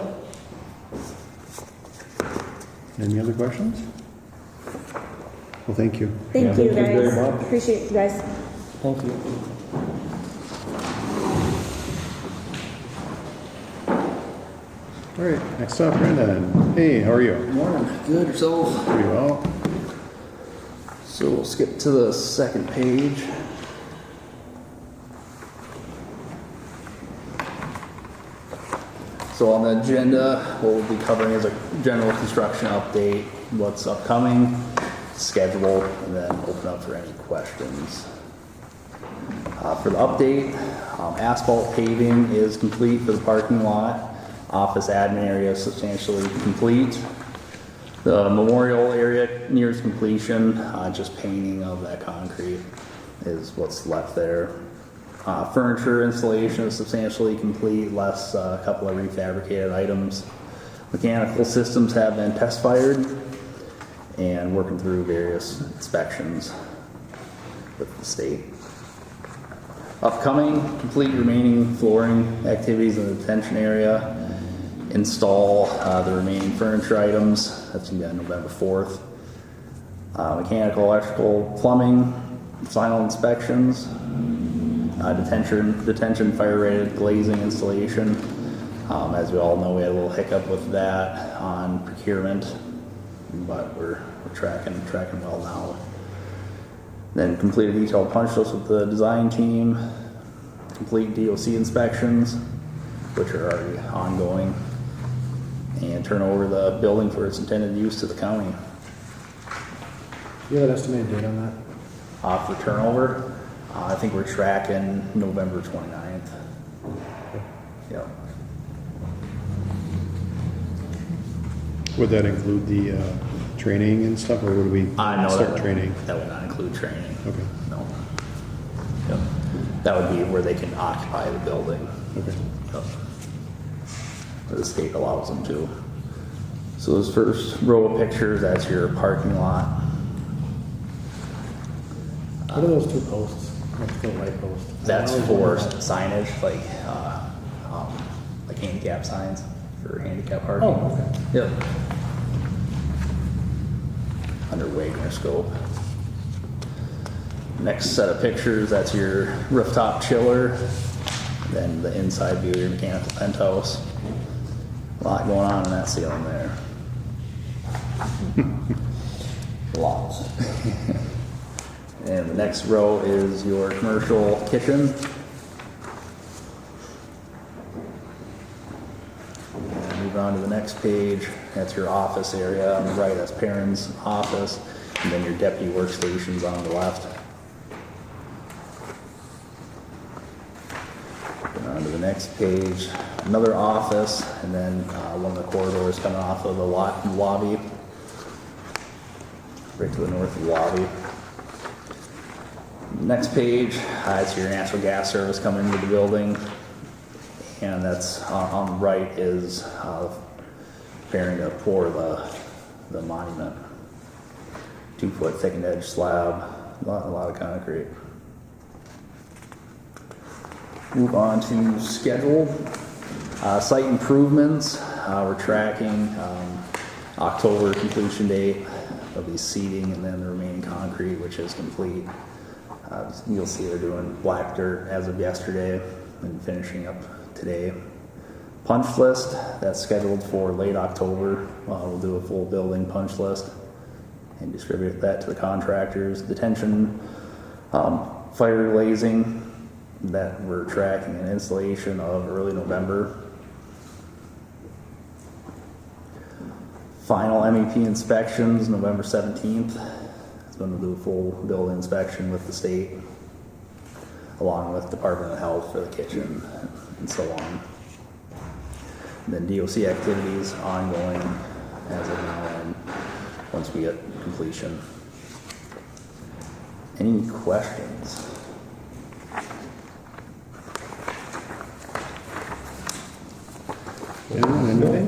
Any other questions? Well, thank you. Thank Yeah, you thank you guys. very much. Appreciate you guys. Thank you. All right, next up, Brendan. Hey, how are you? Morning. Good, yourself? Pretty well. So we'll skip to the second page. So on the agenda, what we'll be covering is a general construction update, what's upcoming, schedule, and then open up for any questions. For the update, asphalt paving is complete for the parking lot. Office admin area is substantially complete. The memorial area nears completion, just painting of that concrete is what's left there. Furniture installation is substantially complete, less a couple of refabricated items. Mechanical systems have been test fired and working through various inspections with the state. Upcoming, complete remaining flooring activities in the detention area. Install the remaining furniture items. That's going to be on November 4th. Mechanical, electrical, plumbing, final inspections. detention fire rated glazing installation. As we all know, we had a little hiccup with that on procurement, but we're tracking well now. Then complete a detailed punch list with the design team, complete DOC inspections, which are already ongoing, and turn over the building for its intended use to the county. Do you have an estimated date on that? For turnover, I think we're tracking November 29th. Yep. Would that include the training and stuff, or would we No, start training? That would not include training. Okay. No. Yep. That would be where they can occupy the building. Okay. Yep. The state allows them to. So this first row of pictures, that's your parking lot. What are those two posts? What's the light post? That's for signage, like handicap signs for handicap parking. Oh, okay. Yep. Under Wagner scope. Next set of pictures, that's your rooftop chiller. Then the inside view of your mechanical penthouse. A lot going on in that ceiling there. Lots. And the next row is your commercial kitchen. And move on to the next page. That's your office area. On the right, that's Perrin's office. And then your deputy workstations on the left. And on to the next page, another office, and then one of the corridors coming off of the lobby. Right to the north of the lobby. Next page, it's your natural gas service coming into the building, and that's on the right is preparing to pour the monument. 2-foot thickened edge slab, a lot of concrete. Move on to schedule. Site improvements, we're tracking October completion date of the seating and then the remaining concrete, which is complete. You'll see they're doing black dirt as of yesterday and finishing up today. Punch list, that's scheduled for late October. We'll do a full building punch list and distribute that to the contractors. Detention, fire glazing, that we're tracking an installation of early November. Final MEP inspections, November 17th. Going to do a full building inspection with the state, along with Department of Health for the kitchen and so on. And then DOC activities ongoing as of now and once we get completion. Any questions? Anything?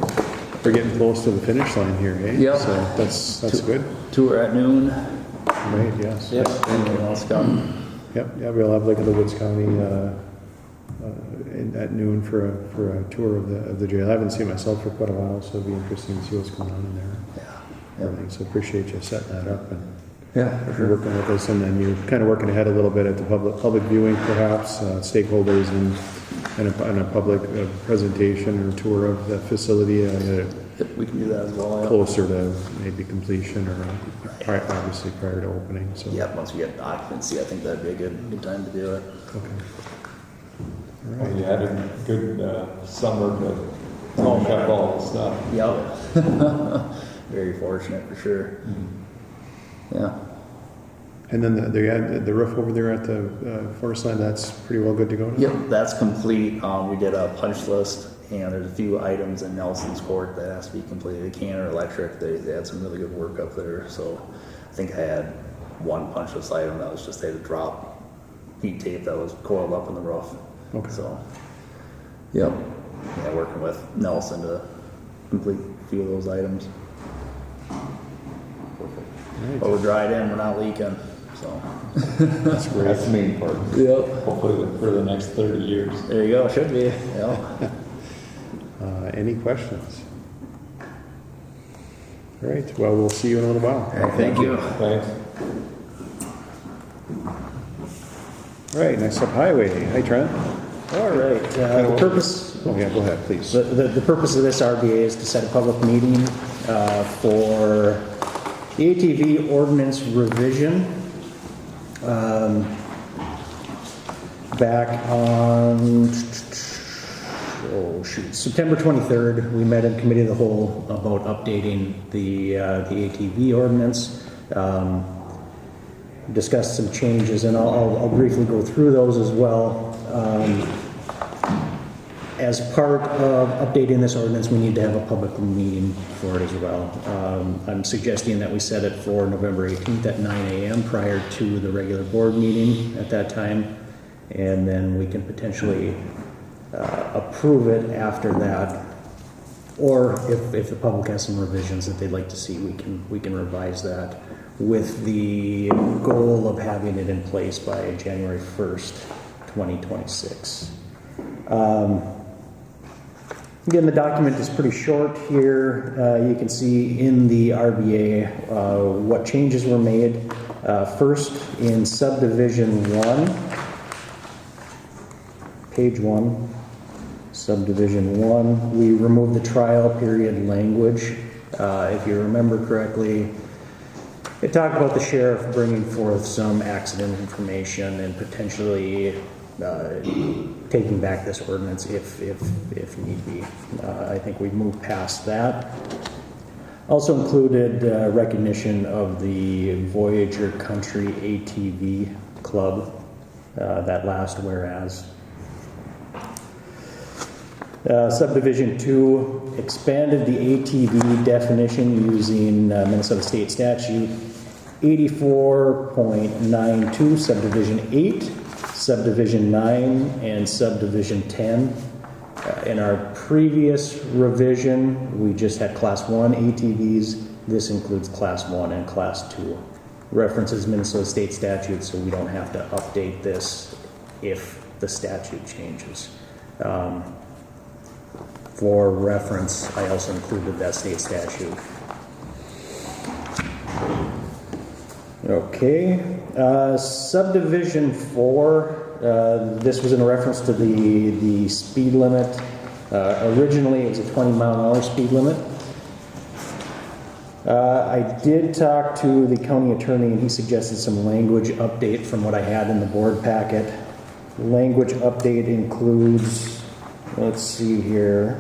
We're getting close to the finish line here, eh? Yep. So that's good. Tour at noon. Right, yes. Yep. Anything else coming? Yep, yeah, we'll have like the Woods County at noon for a tour of the jail. I haven't seen myself for quite a while, so it'll be interesting to see what's going on in there. Yeah. Everything. So appreciate you setting that up and Yeah, for sure. working with us, and then you're kind of working ahead a little bit at the public viewing, perhaps stakeholders and a public presentation or tour of the facility. Yep, we can do that as well. Yep. Closer to maybe completion or obviously prior to opening. So Yep, once we get occupancy, I think that'd be a good time to do it. okay. All Well, right. you had a good summer to finish up all the stuff. Yep. Very fortunate for sure. Yeah. And then the roof over there at the forest line, that's pretty well good to go now? Yep, that's complete. We did a punch list, and there's a few items in Nelson's Court that has to be completed. Canner Electric, they had some really good work up there. So I think I had one punch list item that was just they had to drop heat tape that was coiled up in the roof. Okay. So, yep. Yeah, working with Nelson to complete a few of those items. Right. But we're dried in, we're not leaking. So That's great. That's the main part. yep. Hopefully for the next 30 years. There you go, should be. Yep. Any questions? All right, well, we'll see you in a little while. Thank you. Thanks. All right, next up, highway. Hi, Trent. All right, the purpose, Oh, yeah, go ahead, please. the purpose of this RBA is to set a public meeting for the ATV ordinance revision. Back on, September 23rd, we met in committee of the whole about updating the ATV ordinance. Discussed some changes, and I'll briefly go through those as well. As part of updating this ordinance, we need to have a public meeting for it as well. I'm suggesting that we set it for November 18th at 9 a.m. prior to the regular board meeting at that time, and then we can potentially approve it after that. Or if the public has some revisions that they'd like to see, we can revise that with the goal of having it in place by January 1st, 2026. Again, the document is pretty short here. You can see in the RBA what changes were made. First, in subdivision 1, page 1, subdivision 1, we removed the trial period language. If you remember correctly, it talked about the sheriff bringing forth some accident information and potentially taking back this ordinance if need be. I think we've moved past that. Also included recognition of the Voyager Country ATV Club, that last whereas. Subdivision 2 expanded the ATV definition using Minnesota State Statute 84.92, Subdivision 8, Subdivision 9, and Subdivision 10. In our previous revision, we just had Class 1 ATVs. This includes Class 1 and Class 2. References Minnesota State Statute, so we don't have to update this if the statute changes. For reference, I also included that state statute. Okay, subdivision 4, this was in reference to the speed limit. Originally, it was a 20-mile-an-hour speed limit. I did talk to the county attorney, and he suggested some language update from what I had in the board packet. Language update includes, let's see here.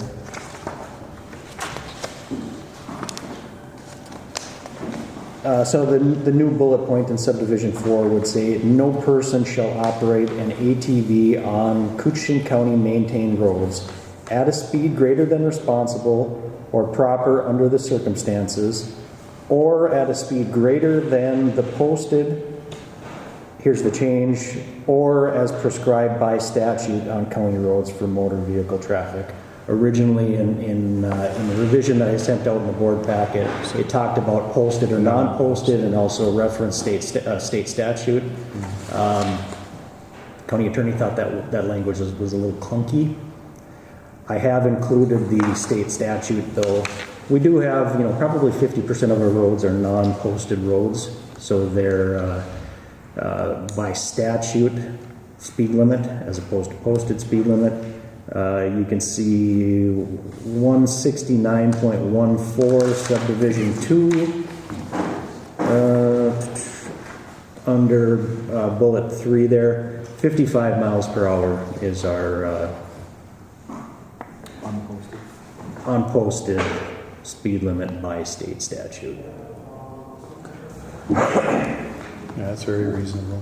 So the new bullet point in subdivision 4 would say, no person shall operate an ATV on Koochiching County maintained roads at a speed greater than responsible or proper under the circumstances, or at a speed greater than the posted, here's the change, or as prescribed by statute on county roads for motor vehicle traffic. Originally, in the revision that I sent out in the board packet, it talked about posted or non-posted, and also referenced state statute. County attorney thought that language was a little clunky. I have included the state statute, though. We do have, probably 50% of our roads are non-posted roads, so they're by statute speed limit as opposed to posted speed limit. You can see 169.14 subdivision 2 under bullet 3 there. 55 miles per hour is our unposted speed limit by state statute. Yeah, that's very reasonable.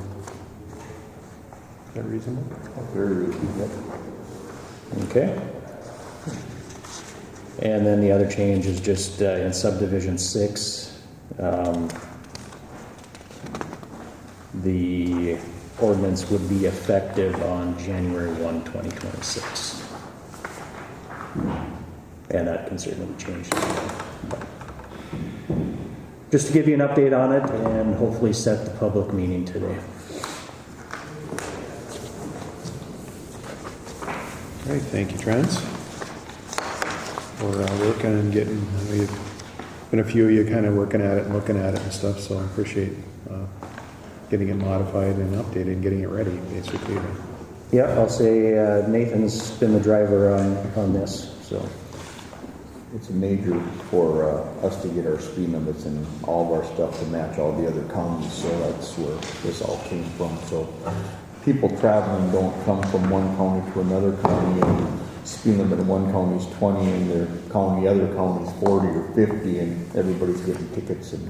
Is that reasonable? Very reasonable. Okay. And then the other change is just in subdivision 6, the ordinance would be effective on January 1, 2026. And that can certainly be changed. Just to give you an update on it and hopefully set the public meeting today. All right, thank you, Trent. We're working and getting, we've been a few of you kind of working at it and looking at it and stuff, so I appreciate getting it modified and updated and getting it ready, basically. Yeah, I'll say Nathan's been the driver on this, so. It's a major for us to get our speed limits and all of our stuff to match all the other counties, so that's where this all came from. So people traveling don't come from one county to another county, and speed limit in one county is 20 and their county, other counties 40 or 50, and everybody's getting tickets and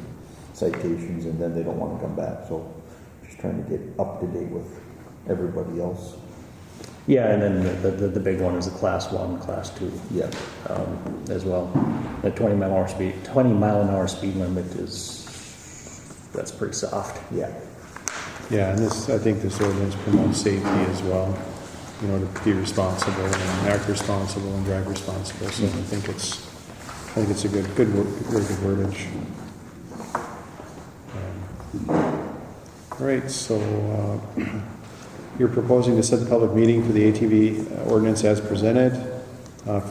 citations, and then they don't want to come back. So just trying to get up to date with everybody else. Yeah, and then the big one is the class 1, class 2. Yeah. As well. The 20 mile an hour speed limit that's pretty soft. Yeah. Yeah, and I think this ordinance promotes safety as well, you know, to be responsible and act responsible and drive responsible. So I think it's a very good wordage. All right, so you're proposing to set the public meeting for the ATV ordinance as presented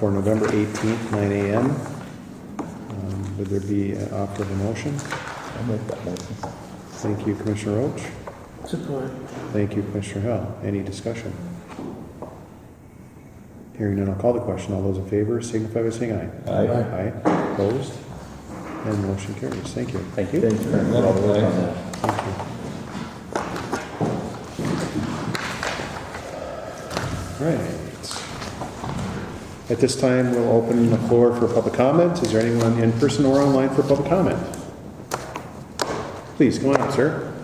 for November 18th, 9 a.m. Would there be an offer of a motion? I'll make that motion. Thank you, Commissioner Roach. Support. Thank you, Commissioner Hell. Any discussion? Hearing none, I'll call the question. All those in favor signify by saying aye. Aye. Aye. Opposed? And motion carries. Thank you. Thank you. Thanks for all the work on that. Thank you. Right. At this time, we'll open the floor for public comment. Is there anyone in person or online for public comment? Please, come on up, sir.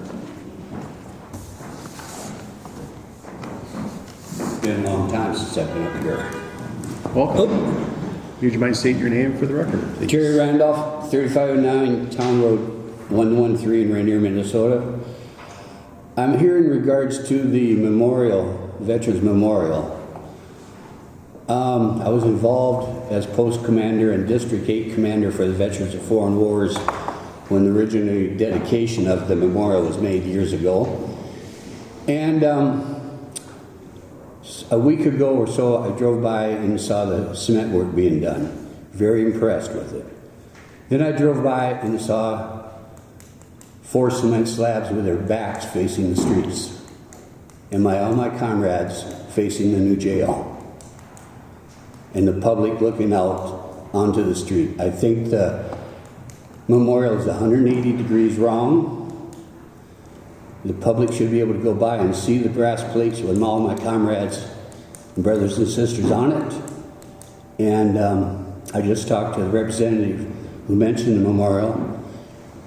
It's been a long time since I've been up here. Welcome. Would you mind stating your name for the record, please? Jerry Randolph, 3509 Town Road 113 in Rainier, Minnesota. I'm here in regards to the memorial, Veterans Memorial. I was involved as post commander and District 8 commander for the Veterans of Foreign Wars when the original dedication of the memorial was made years ago. And a week ago or so, I drove by and saw the cement work being done. Very impressed with it. Then I drove by and saw 4 cement slabs with their backs facing the streets, and all my comrades facing the new jail, and the public looking out onto the street. I think the memorial is 180 degrees wrong. The public should be able to go by and see the brass plates with all my comrades and brothers and sisters on it. And I just talked to the representative who mentioned the memorial,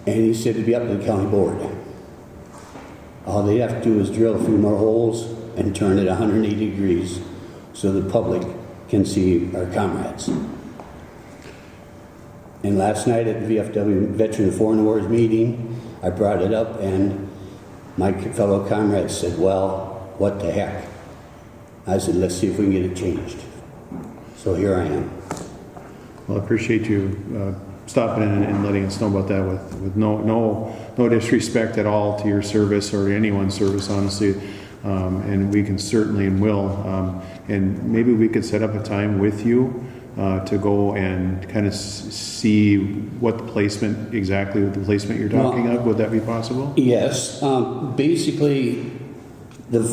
and he said it'd be up to the county board. All they have to do is drill a few more holes and turn it 180 degrees so the public can see our comrades. And last night at the VFW Veteran of Foreign Wars meeting, I brought it up, and my fellow comrades said, well, what the heck? I said, let's see if we can get it changed. So here I am. Well, I appreciate you stopping in and letting us know about that with no disrespect at all to your service or anyone's service, honestly. And we can certainly and will. And maybe we could set up a time with you to go and kind of see what the placement you're talking of. Would that be possible? Yes. Basically, the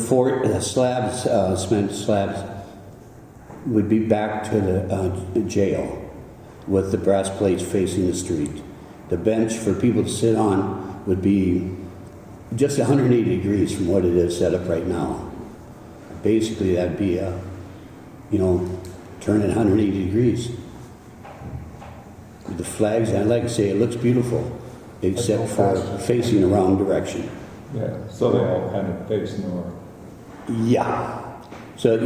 slabs, cement slabs, would be back to the jail with the brass plates facing the street. The bench for people to sit on would be just 180 degrees from what it is set up right now. Basically, that'd be turn it 180 degrees. The flags, I'd like to say it looks beautiful, except for facing the wrong direction. Yeah, so they all kind of face north. Yeah. So,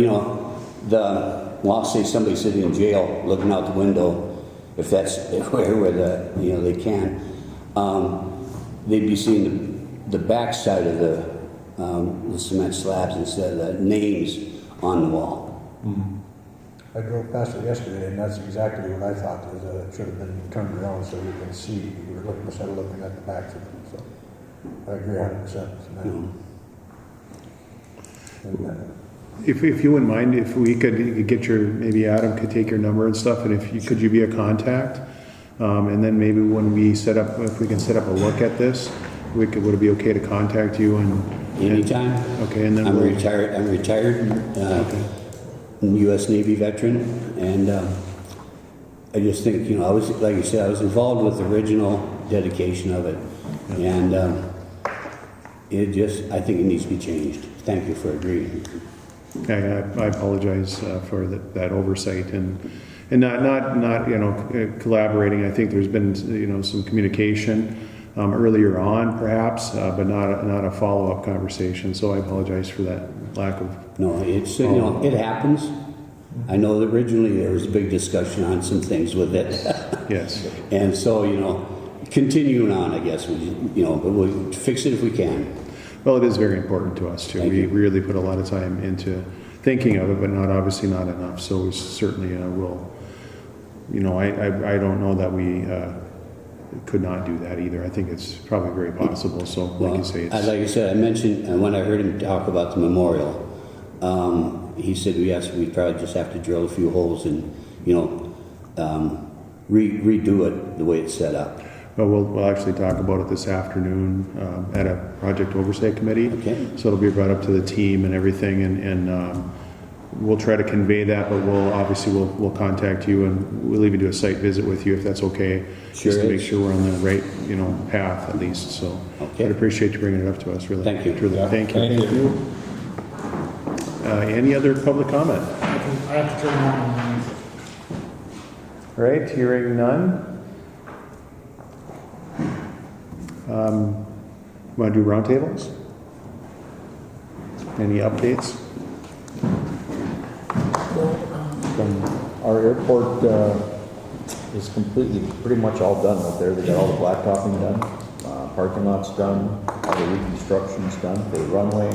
I'll say somebody sitting in jail looking out the window, if that's where they can, they'd be seeing the back side of the cement slabs instead of the names on the wall. Mm-hmm. I drove past it yesterday, and that's exactly what I thought, is that it should have been turned around so you can see. You were instead of looking at the backs of them. So I agree 100%. If you wouldn't mind, if we could get maybe Adam could take your number and stuff, and could you be a contact? And then maybe when we if we can set up a look at this, would it be okay to contact you and? Anytime. Okay, and then I'm we'll- retired, Okay. U.S. Navy veteran, and I just think, I was, like you said, I was involved with the original dedication of it, and I think it needs to be changed. Thank you for agreeing. I apologize for that oversight and not collaborating. I think there's been some communication earlier on, perhaps, but not a follow-up conversation. So I apologize for that lack of. No, it's it happens. I know that originally there was a big discussion on some things with it. Yes. And so continuing on, I guess but we'll fix it if we can. Well, it is very important to us too. We really put a lot of time into thinking of it, but obviously not enough. So we certainly will. I don't know that we could not do that either. I think it's probably very possible. So, like you say, like I said, I mentioned when I heard him talk about the memorial, he said we'd probably just have to drill a few holes and redo it the way it's set up. Well, we'll actually talk about it this afternoon at a project oversight committee. Okay. So it'll be brought up to the team and everything, and we'll try to convey that. But we'll contact you, and we'll even do a site visit with you if that's okay, just to make sure we're on the right path at least. So I'd appreciate you bringing it up to us. Really, thank you. Truly, thank you. Thank you. Any other public comment? I have to turn on. Right, hearing none. Want to do roundtables? Any updates? Our airport is completely, pretty much all done up there. They got all the blacktopping done, parking lot's done, all the reconstruction's done for the runway.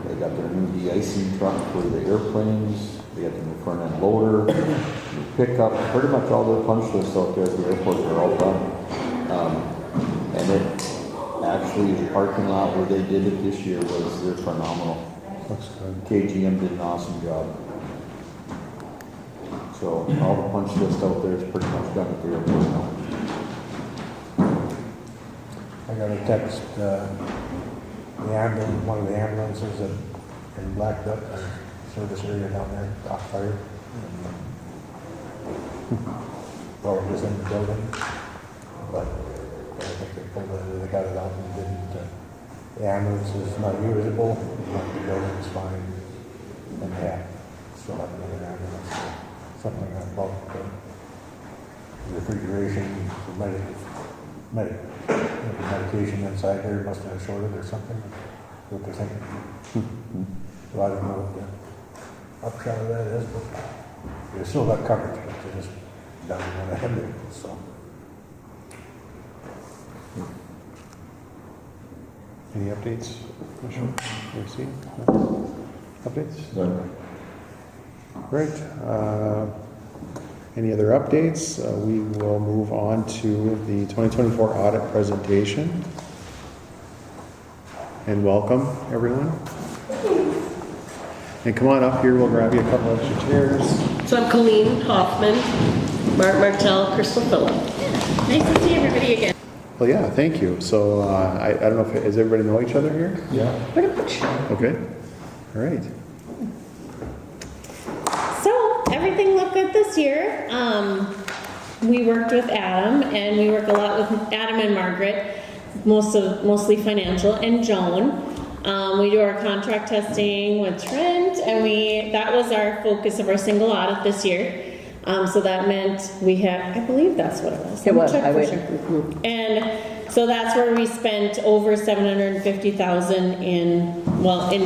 They got their new de-icing truck for the airplanes. They got the new front end loader, new pickup. Pretty much all their punch lists out there at the airport are all done. And it actually, the parking lot where they did it this year they're phenomenal. Looks good. KGM did an awesome job. So all the punch list out there is pretty much done at the airport now. I got a text, one of the ambulances in Black Duck, service area down there, caught fire. Well, it was in the building, but I think they got it out and didn't, the ambulance is not usable, but the building's fine, and they have, still have another ambulance, something about the refrigeration, the medication inside there must have shorted or something, what they're thinking. So I don't know what the upshot of that is, but they still got coverage, but they just doesn't want to have it, so. Any updates? Lucy? No? Updates? No. Great. Any other updates? We will move on to the 2024 audit presentation. And welcome, everyone. And come on up here, we'll grab you a couple extra chairs. So I'm Colleen Hoffman, Mark Martell, Crystal Phillip. Nice to see everybody again. Well, yeah, thank you. So I don't know if, does everybody know each other here? Yeah. Pretty much. Okay. All right. So everything looked good this year. We worked with Adam, and we work a lot with Adam and Margaret, mostly financial, and Joan. We do our contract testing with Trent, and that was our focus of our single audit this year. So that meant we had, I believe that's what it was. It was, Check I for would. sure. And so that's where we spent over $750,000 in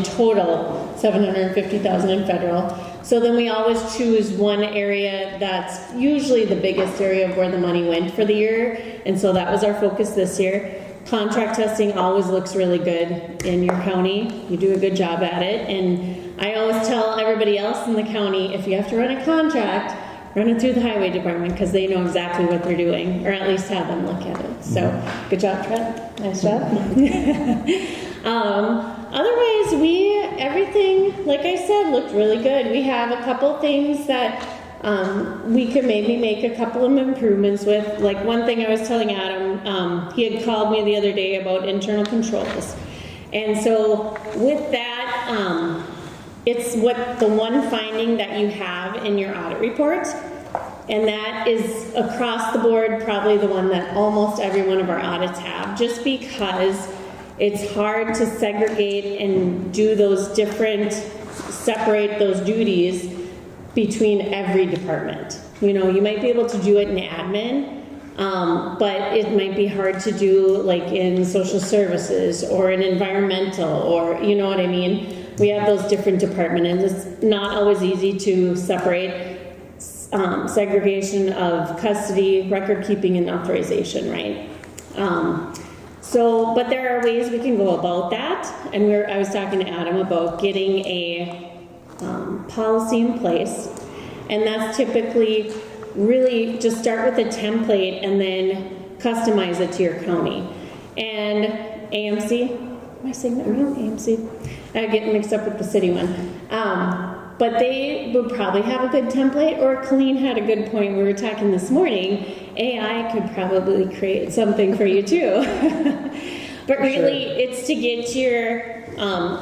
total, $750,000 in federal. So then we always choose one area that's usually the biggest area of where the money went for the year. And so that was our focus this year. Contract testing always looks really good in your county. You do a good job at it. And I always tell everybody else in the county, if you have to run a contract, run it through the highway department because they know exactly what they're doing, or at least have them look at it. So good job, Trent. Nice job. Otherwise, everything, like I said, looked really good. We have a couple things that we could maybe make a couple of improvements with, like one thing I was telling Adam, he had called me the other day about internal controls. And so with that, it's what the one finding that you have in your audit report, and that is across the board probably the one that almost every one of our audits have, just because it's hard to segregate and do those different, separate those duties between every department. You know, you might be able to do it in admin, but it might be hard to do like in social services or in environmental, or you know what I mean? We have those different departments, and it's not always easy to separate segregation of custody, record keeping, and authorization, right? But there are ways we can go about that, and I was talking to Adam about getting a policy in place, and that's typically really just start with a template and then customize it to your county. And AMC, am I saying that right? AMC? I get mixed up with the city one. But they would probably have a good template, or Colleen had a good point. We were talking this morning, AI could probably create something for you too. But really, it's to get your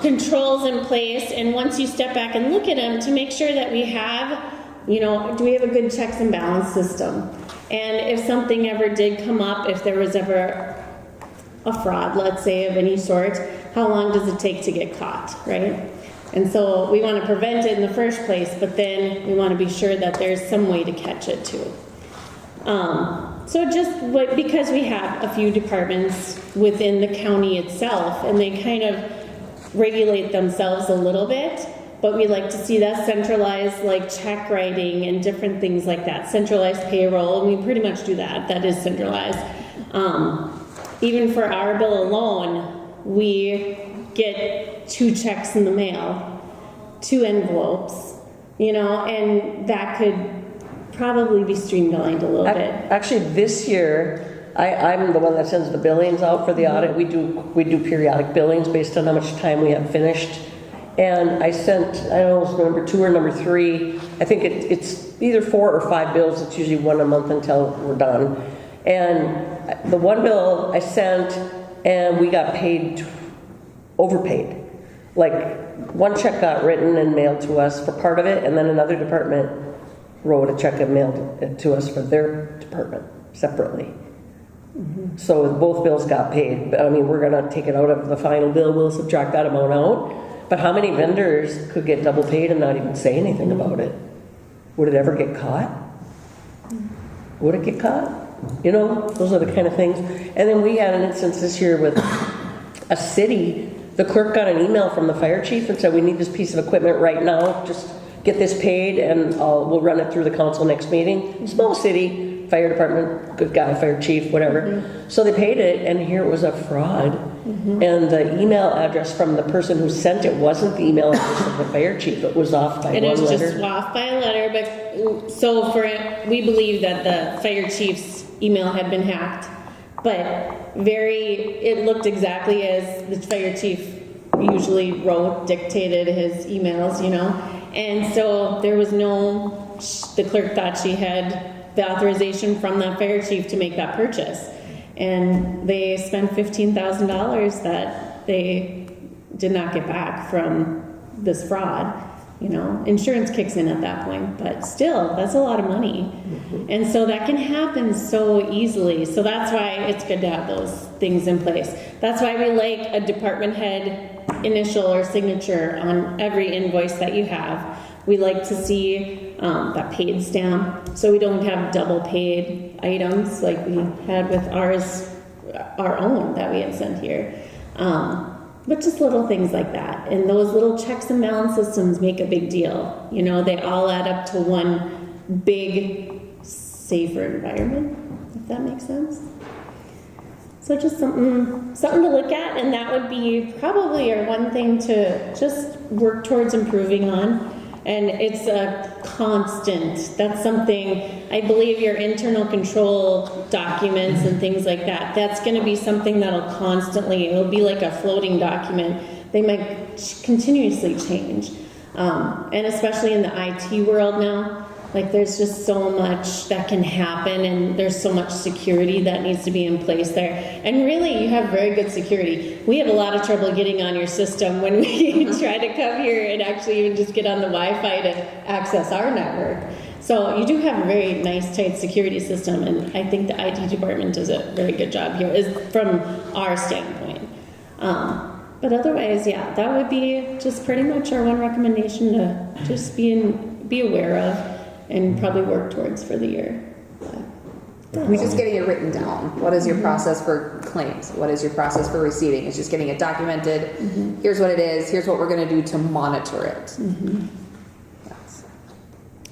controls in place, and once you step back and look at them, to make sure that we have, you know, do we have a good checks and balance system? And if something ever did come up, if there was ever a fraud, let's say, of any sort, how long does it take to get caught, right? And so we want to prevent it in the first place, but then we want to be sure that there's some way to catch it too. So just because we have a few departments within the county itself, and they kind of regulate themselves a little bit, but we like to see that centralized, like check writing and different things like that, centralized payroll, and we pretty much do that. That is centralized. Even for our bill alone, we get 2 checks in the mail, 2 envelopes, you know, and that could probably be streamlined a little bit. Actually, this year, I'm the one that sends the billings out for the audit. We do periodic billings based on how much time we have finished. And I sent, I don't know if it's number 2 or number 3. I think it's either 4 or 5 bills. It's usually 1 a month until we're done. And the one bill I sent, and we got paid, overpaid. Like, one check got written and mailed to us for part of it, and then another department wrote a check and mailed it to us for their department separately. Mm-hmm. So both bills got paid. I mean, we're going to take it out of the final bill. We'll subtract that amount out. But how many vendors could get double paid and not even say anything about it? Would it ever get caught? Would it get caught? You know, those are the kind of things. And then we had an instance this year with a city. The clerk got an email from the fire chief and said, we need this piece of equipment right now. Just get this paid, and we'll run it through the council next meeting. Small city, fire department, good guy, fire chief, whatever. Mm-hmm. So they paid it, and here it was a fraud. Mm-hmm. And the email address from the person who sent it wasn't the email address of the fire chief. It was off by one letter. It was just off by a letter, but so we believe that the fire chief's email had been hacked. But it looked exactly as the fire chief usually dictated his emails, you know. And so there was the clerk thought she had the authorization from that fire chief to make that purchase. And they spent $15,000 that they did not get back from this fraud. You know, insurance kicks in at that point, but still, that's a lot of money. Mm-hmm. And so that can happen so easily. So that's why it's good to have those things in place. That's why we like a department head initial or signature on every invoice that you have. We like to see that paid stamp, so we don't have double paid items like we had with our own that we had sent here. But just little things like that. And those little checks and balance systems make a big deal. You know, they all add up to one big, safer environment, if that makes sense. So just something to look at, and that would be probably our one thing to just work towards improving on. And it's a constant. That's something, I believe your internal control documents and things like that, that's going to be something that'll constantly, it'll be like a floating document. They might continuously change. And especially in the IT world now, Like, there's just so much that can happen, and there's so much security that needs to be in place there. And really, you have very good security. We have a lot of trouble getting on your system when we try to come here and actually even just get on the Wi-Fi to access our network. So you do have a very nice, tight security system, and I think the IT department does a very good job here, is from our standpoint. But otherwise, yeah, that would be just pretty much our one recommendation to just be aware of and probably work towards for the year. We're just getting it written down. What is your process for claims? What is your process for receiving? It's just getting it documented. Here's what it is. Here's what we're going to do to monitor it. Yes.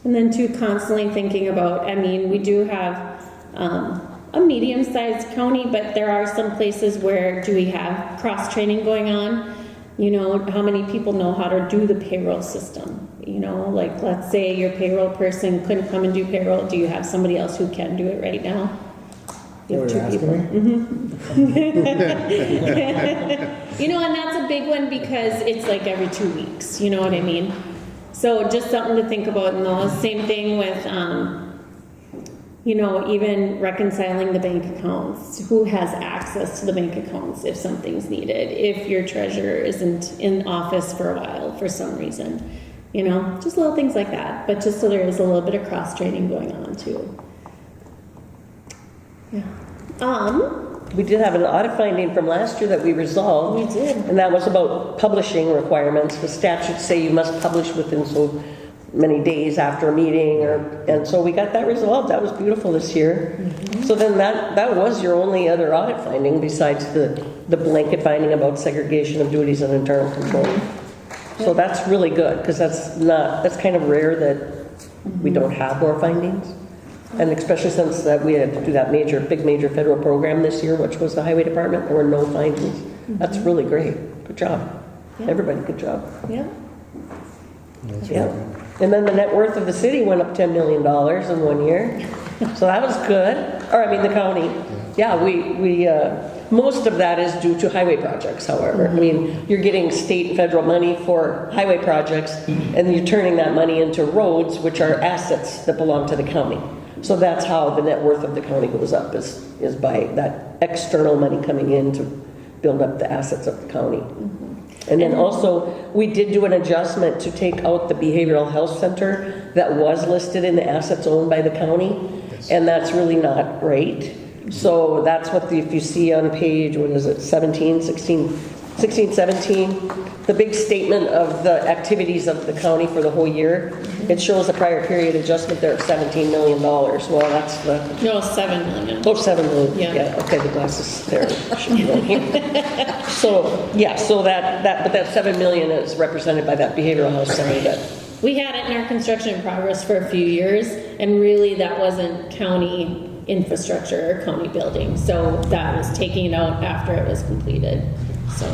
And then too, constantly thinking about, I mean, we do have a medium-sized county, but there are some places where do we have cross-training going on? You know, how many people know how to do the payroll system? You know, like, let's say your payroll person couldn't come and do payroll. Do you have somebody else who can do it right now? You have 2 people. You know, and that's a big one because it's like every 2 weeks. You know what I mean? So just something to think about. And the same thing with, you know, even reconciling the bank accounts. Who has access to the bank accounts if something's needed? If your treasurer isn't in office for a while for some reason. You know, just little things like that. But just so there is a little bit of cross-training going on too. Yeah. We did have an audit finding from last year that we resolved. We did. And that was about publishing requirements. The statutes say you must publish within so many days after a meeting, and so we got that resolved. That was beautiful this year. So then that was your only other audit finding besides the blanket finding about segregation of duties and internal control. So that's really good because that's kind of rare that we don't have more findings. And especially since that we had to do that big major federal program this year, which was the highway department, there were no findings. That's really great. Good job. Everybody, good job. Yeah. Yeah. And then the net worth of the city went up $10 million in 1 year. So that was good. Or I mean the county. Yeah, we most of that is due to highway projects, however. I mean, you're getting state and federal money for highway projects, and you're turning that money into roads, which are assets that belong to the county. So that's how the net worth of the county goes up, is by that external money coming in to build up the assets of the county. And then also, we did do an adjustment to take out the behavioral health center that was listed in the assets owned by the county, and that's really not right. So that's what if you see on page, 17, the big statement of the activities of the county for the whole year, it shows a prior period adjustment there of $17 million. Well, that's the... No, $7 million. Oh, $7 million. Yeah. Okay, the glasses there should be right here. So, yeah, so but that $7 million is represented by that behavioral health center that... We had it in our construction in progress for a few years, and really that wasn't county infrastructure or county building. So that was taking it out after it was completed. So,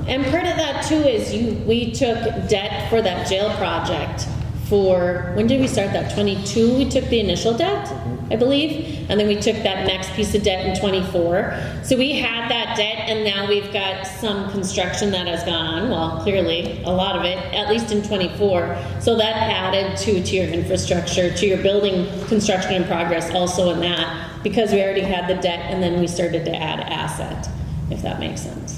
and part of that too is we took debt for that jail project for, when did we start that? 22, we took the initial debt, I believe, and then we took that next piece of debt in 24. So we had that debt, and now we've got some construction that has gone on, well, clearly a lot of it, at least in 24. So that added to your infrastructure, to your building construction in progress also in that, because we already had the debt, and then we started to add asset, if that makes sense.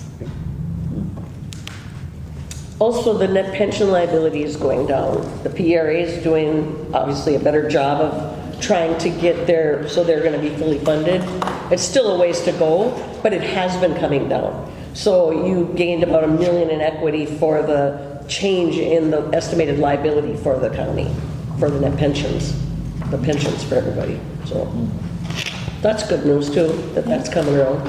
Also, the net pension liability is going down. The PRA is doing, obviously, a better job of trying to get there, so they're going to be fully funded. It's still a ways to go, but it has been coming down. So you gained about $1 million in equity for the change in the estimated liability for the county, for the net pensions, the pensions for everybody. So that's good news, too, that that's coming around.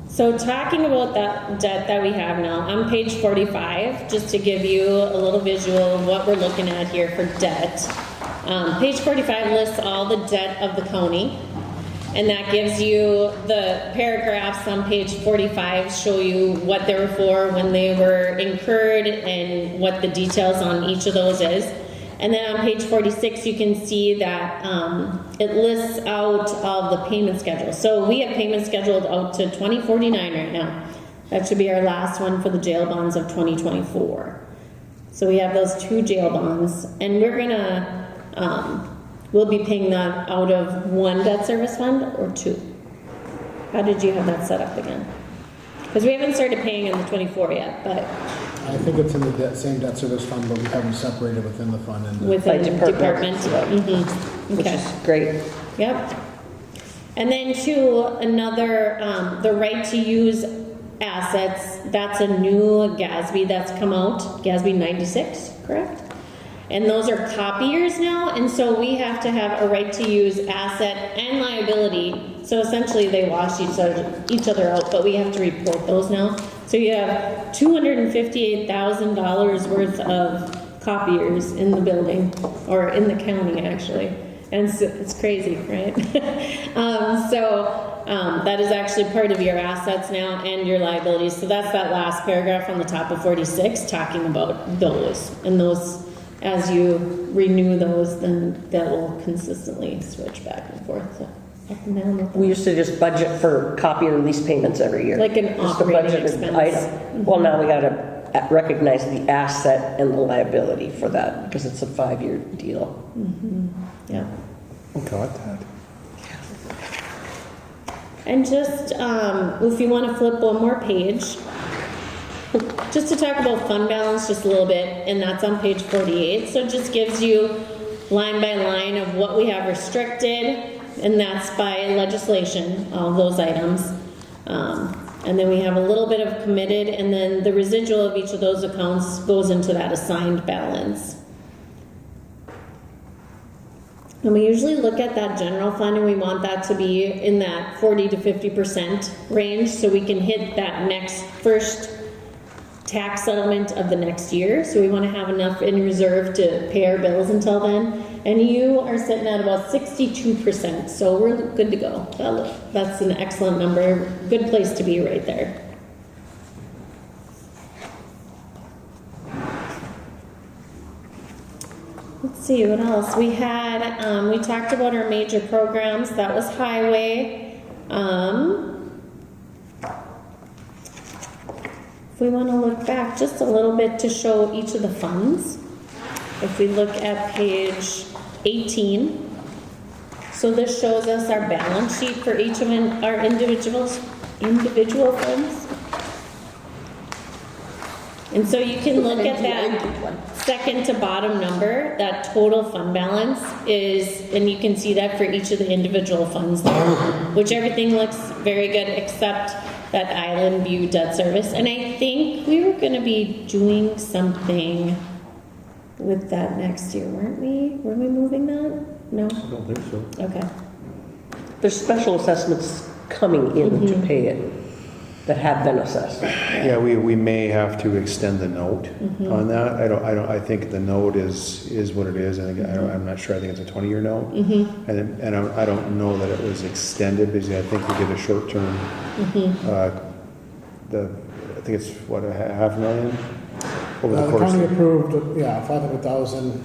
So talking about that debt that we have now, on page 45, just to give you a little visual of what we're looking at here for debt. Page 45 lists all the debt of the county, and that gives you the paragraphs on page 45 show you what they were for, when they were incurred, and what the details on each of those is. And then on page 46, you can see that it lists out all the payment schedule. So we have payments scheduled out to 2049 right now. That should be our last one for the jail bonds of 2024. So we have those 2 jail bonds, and we're gonna, we'll be paying that out of 1 debt service fund or 2? How did you have that set up again? Because we haven't started paying in the 24 yet, but I think it's in the same debt service fund, but we have them separated within the fund. And within By department. Which Okay. is great. Yep. And then another, the right to use assets, that's a new GASB that's come out, GASB 96, correct? And those are copiers now, and so we have to have a right to use asset and liability. So essentially they wash each other out, but we have to report those now. So you have $258,000 worth of copiers in the building, or in the county actually. And it's crazy, right? That is actually part of your assets now and your liabilities. So that's that last paragraph on the top of 46 talking about those. And those, as you renew those, then that will consistently switch back and forth. So up and down. We used to just budget for copier lease payments every year. Like an Just a operating budgeted expense. item. Well, now we gotta recognize the asset and the liability for that, because it's a 5-year deal. Yeah. Got that. And just, if you want to flip one more page, just to talk about fund balance just a little bit, and that's on page 48. So it just gives you line by line of what we have restricted, and that's by legislation, all those items. And then we have a little bit of committed, and then the residual of each of those accounts goes into that assigned balance. And we usually look at that general fund, and we want that to be in that 40 to 50% range, so we can hit that first tax settlement of the next year. So we want to have enough in reserve to pay our bills until then. And you are sitting at about 62%, so we're good to go. That's an excellent number. Good place to be right there. Let's see, what else? We had, we talked about our major programs. That was highway. If we want to look back just a little bit to show each of the funds, if we look at page 18, so this shows us our balance sheet for each of our individual funds. And so you can look at that second to bottom number, that total fund balance is, and you can see that for each of the individual funds there, which everything looks very good except that Island View debt service. And I think we were going to be doing something with that next year, weren't we? Were we moving that? No? I don't think so. Okay. There's special assessments coming in to pay it that have been assessed. Yeah, we may have to extend the note on that. I think the note is what it is. I'm not sure. I think it's a 20-year note. And I don't know that it was extended because I think we did a short term. I think it's what, $500,000 over the The course. county approved, $500,000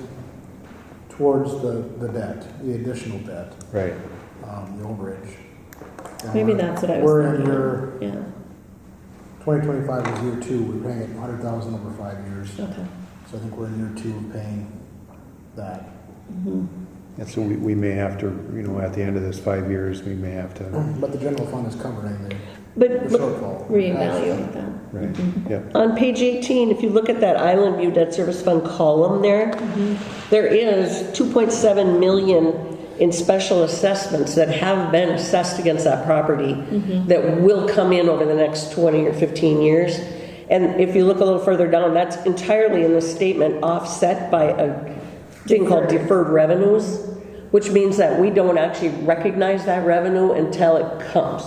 towards the debt, the additional debt, Right. the overage. And Maybe that's what I was We're in thinking. year, Yeah. 2025 is year 2, we're paying it $100,000 over 5 years. Okay. So I think we're in year 2 of paying that. And so we may have to, at the end of this 5 years, we may have to. But the general fund is covering the But shortfall. Reevaluate that. Right. Yep. on page 18, if you look at that Island View Debt Service Fund column there, there is 2.7 million in special assessments that have been assessed against that property that will come in over the next 20 or 15 years. And if you look a little further down, that's entirely in the statement offset by a thing called deferred revenues, which means that we don't actually recognize that revenue until it comes.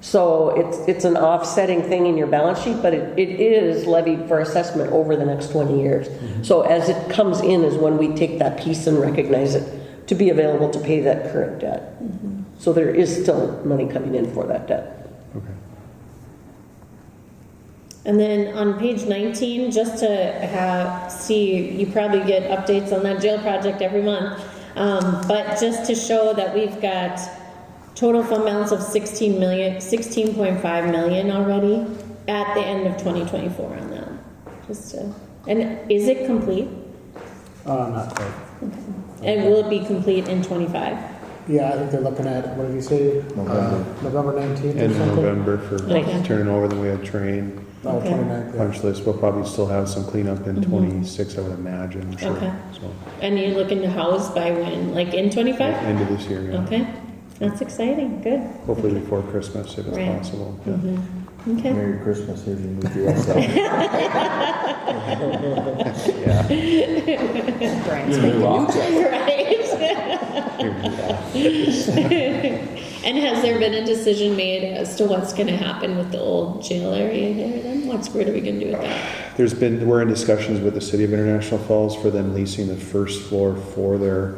So it's an offsetting thing in your balance sheet, but it is levied for assessment over the next 20 years. So as it comes in is when we take that piece and recognize it to be available to pay that current debt. So there is still money coming in for that debt. Okay. And then on page 19, just to see, you probably get updates on that jail project every month, but just to show that we've got total fund balance of $16.5 million already at the end of 2024 on that. Just to And is it complete? Not quite. And will it be complete in 25? Yeah, I think they're looking at, what did you say? November 19th or End of something? November for Okay. turning over, then we had train, Oh, Okay. 29th, yeah. punch list. We'll probably still have some cleanup in 26, I would imagine, I'm sure. Okay. So, And you're looking to house by when? Like in 25? end of this year, yeah. Okay, that's exciting, good. Hopefully before Christmas, if it's Right. possible. Yeah. Okay. Merry Christmas, here's your new dress up. Yeah. Brian's making new Right. And has there been a decision made as to what's gonna happen with the old jail area there then? What are we gonna do with that? We're in discussions with the City of International Falls for them leasing the first floor for their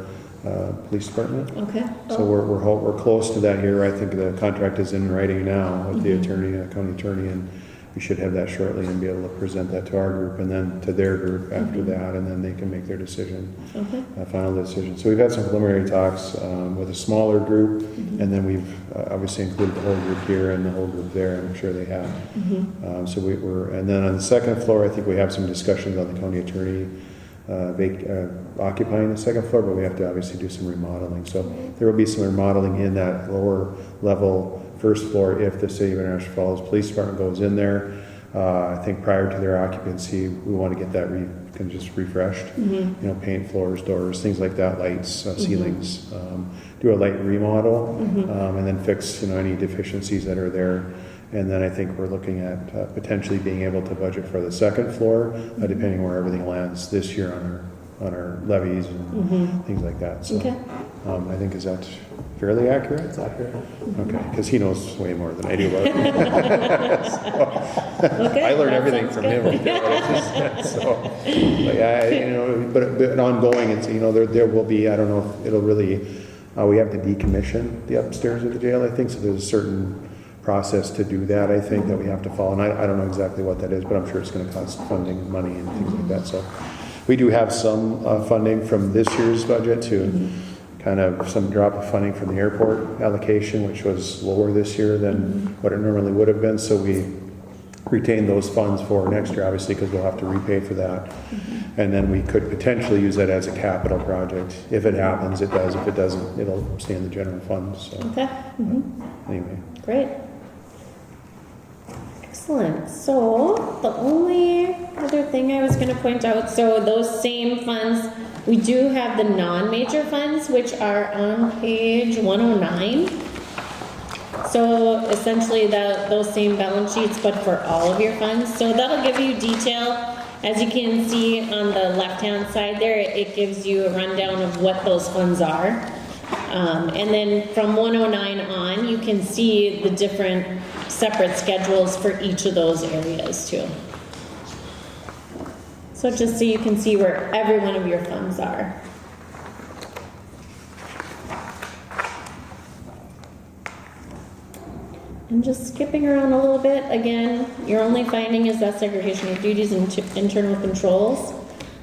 police department. Okay. So we're close to that here. I think the contract is in writing now with the attorney, county attorney, and we should have that shortly and be able to present that to our group and then to their group after that, and then they can make their decision, Okay. final decision. So we've had some preliminary talks with a smaller group, and then we've obviously included the whole group here and the whole group there, and I'm sure they have. So and then on the second floor, I think we have some discussions on the county attorney occupying the second floor, but we have to obviously do some remodeling. So there will be some remodeling in that lower level first floor if the City of International Falls Police Department goes in there. I think prior to their occupancy, we want to get that just refreshed. You know, paint floors, doors, things like that, lights, ceilings. Do a light remodel, and then fix any deficiencies that are there. And then I think we're looking at potentially being able to budget for the second floor, depending where everything lands this year on our levies and things like that. So Okay. I think, is that fairly accurate? It's accurate. Okay, because he knows way more than I do about it. Okay, I learned that everything sounds from good. him. Right there. So, but yeah, but ongoing, it's there will be. I don't know if it'll really. We have to decommission the upstairs of the jail, I think. So there's a certain process to do that, I think, that we have to follow. And I don't know exactly what that is, but I'm sure it's going to cost funding and money and things like that. So we do have some funding from this year's budget to kind of some drop of funding from the airport allocation, which was lower this year than what it normally would have been. So we retain those funds for next year, obviously, because we'll have to repay for that. And then we could potentially use that as a capital project. If it happens, it does. If it doesn't, it'll stay in the general fund. So Okay. anyway. Great. Excellent. So the only other thing I was going to point out, so those same funds, we do have the non-major funds, which are on page 109. So essentially those same balance sheets, but for all of your funds. So that'll give you detail. As you can see on the left-hand side there, it gives you a rundown of what those funds are. And then from 109 on, you can see the different separate schedules for each of those areas too. So just so you can see where every one of your funds are. And just skipping around a little bit, again, your only finding is that segregation of duties and internal controls.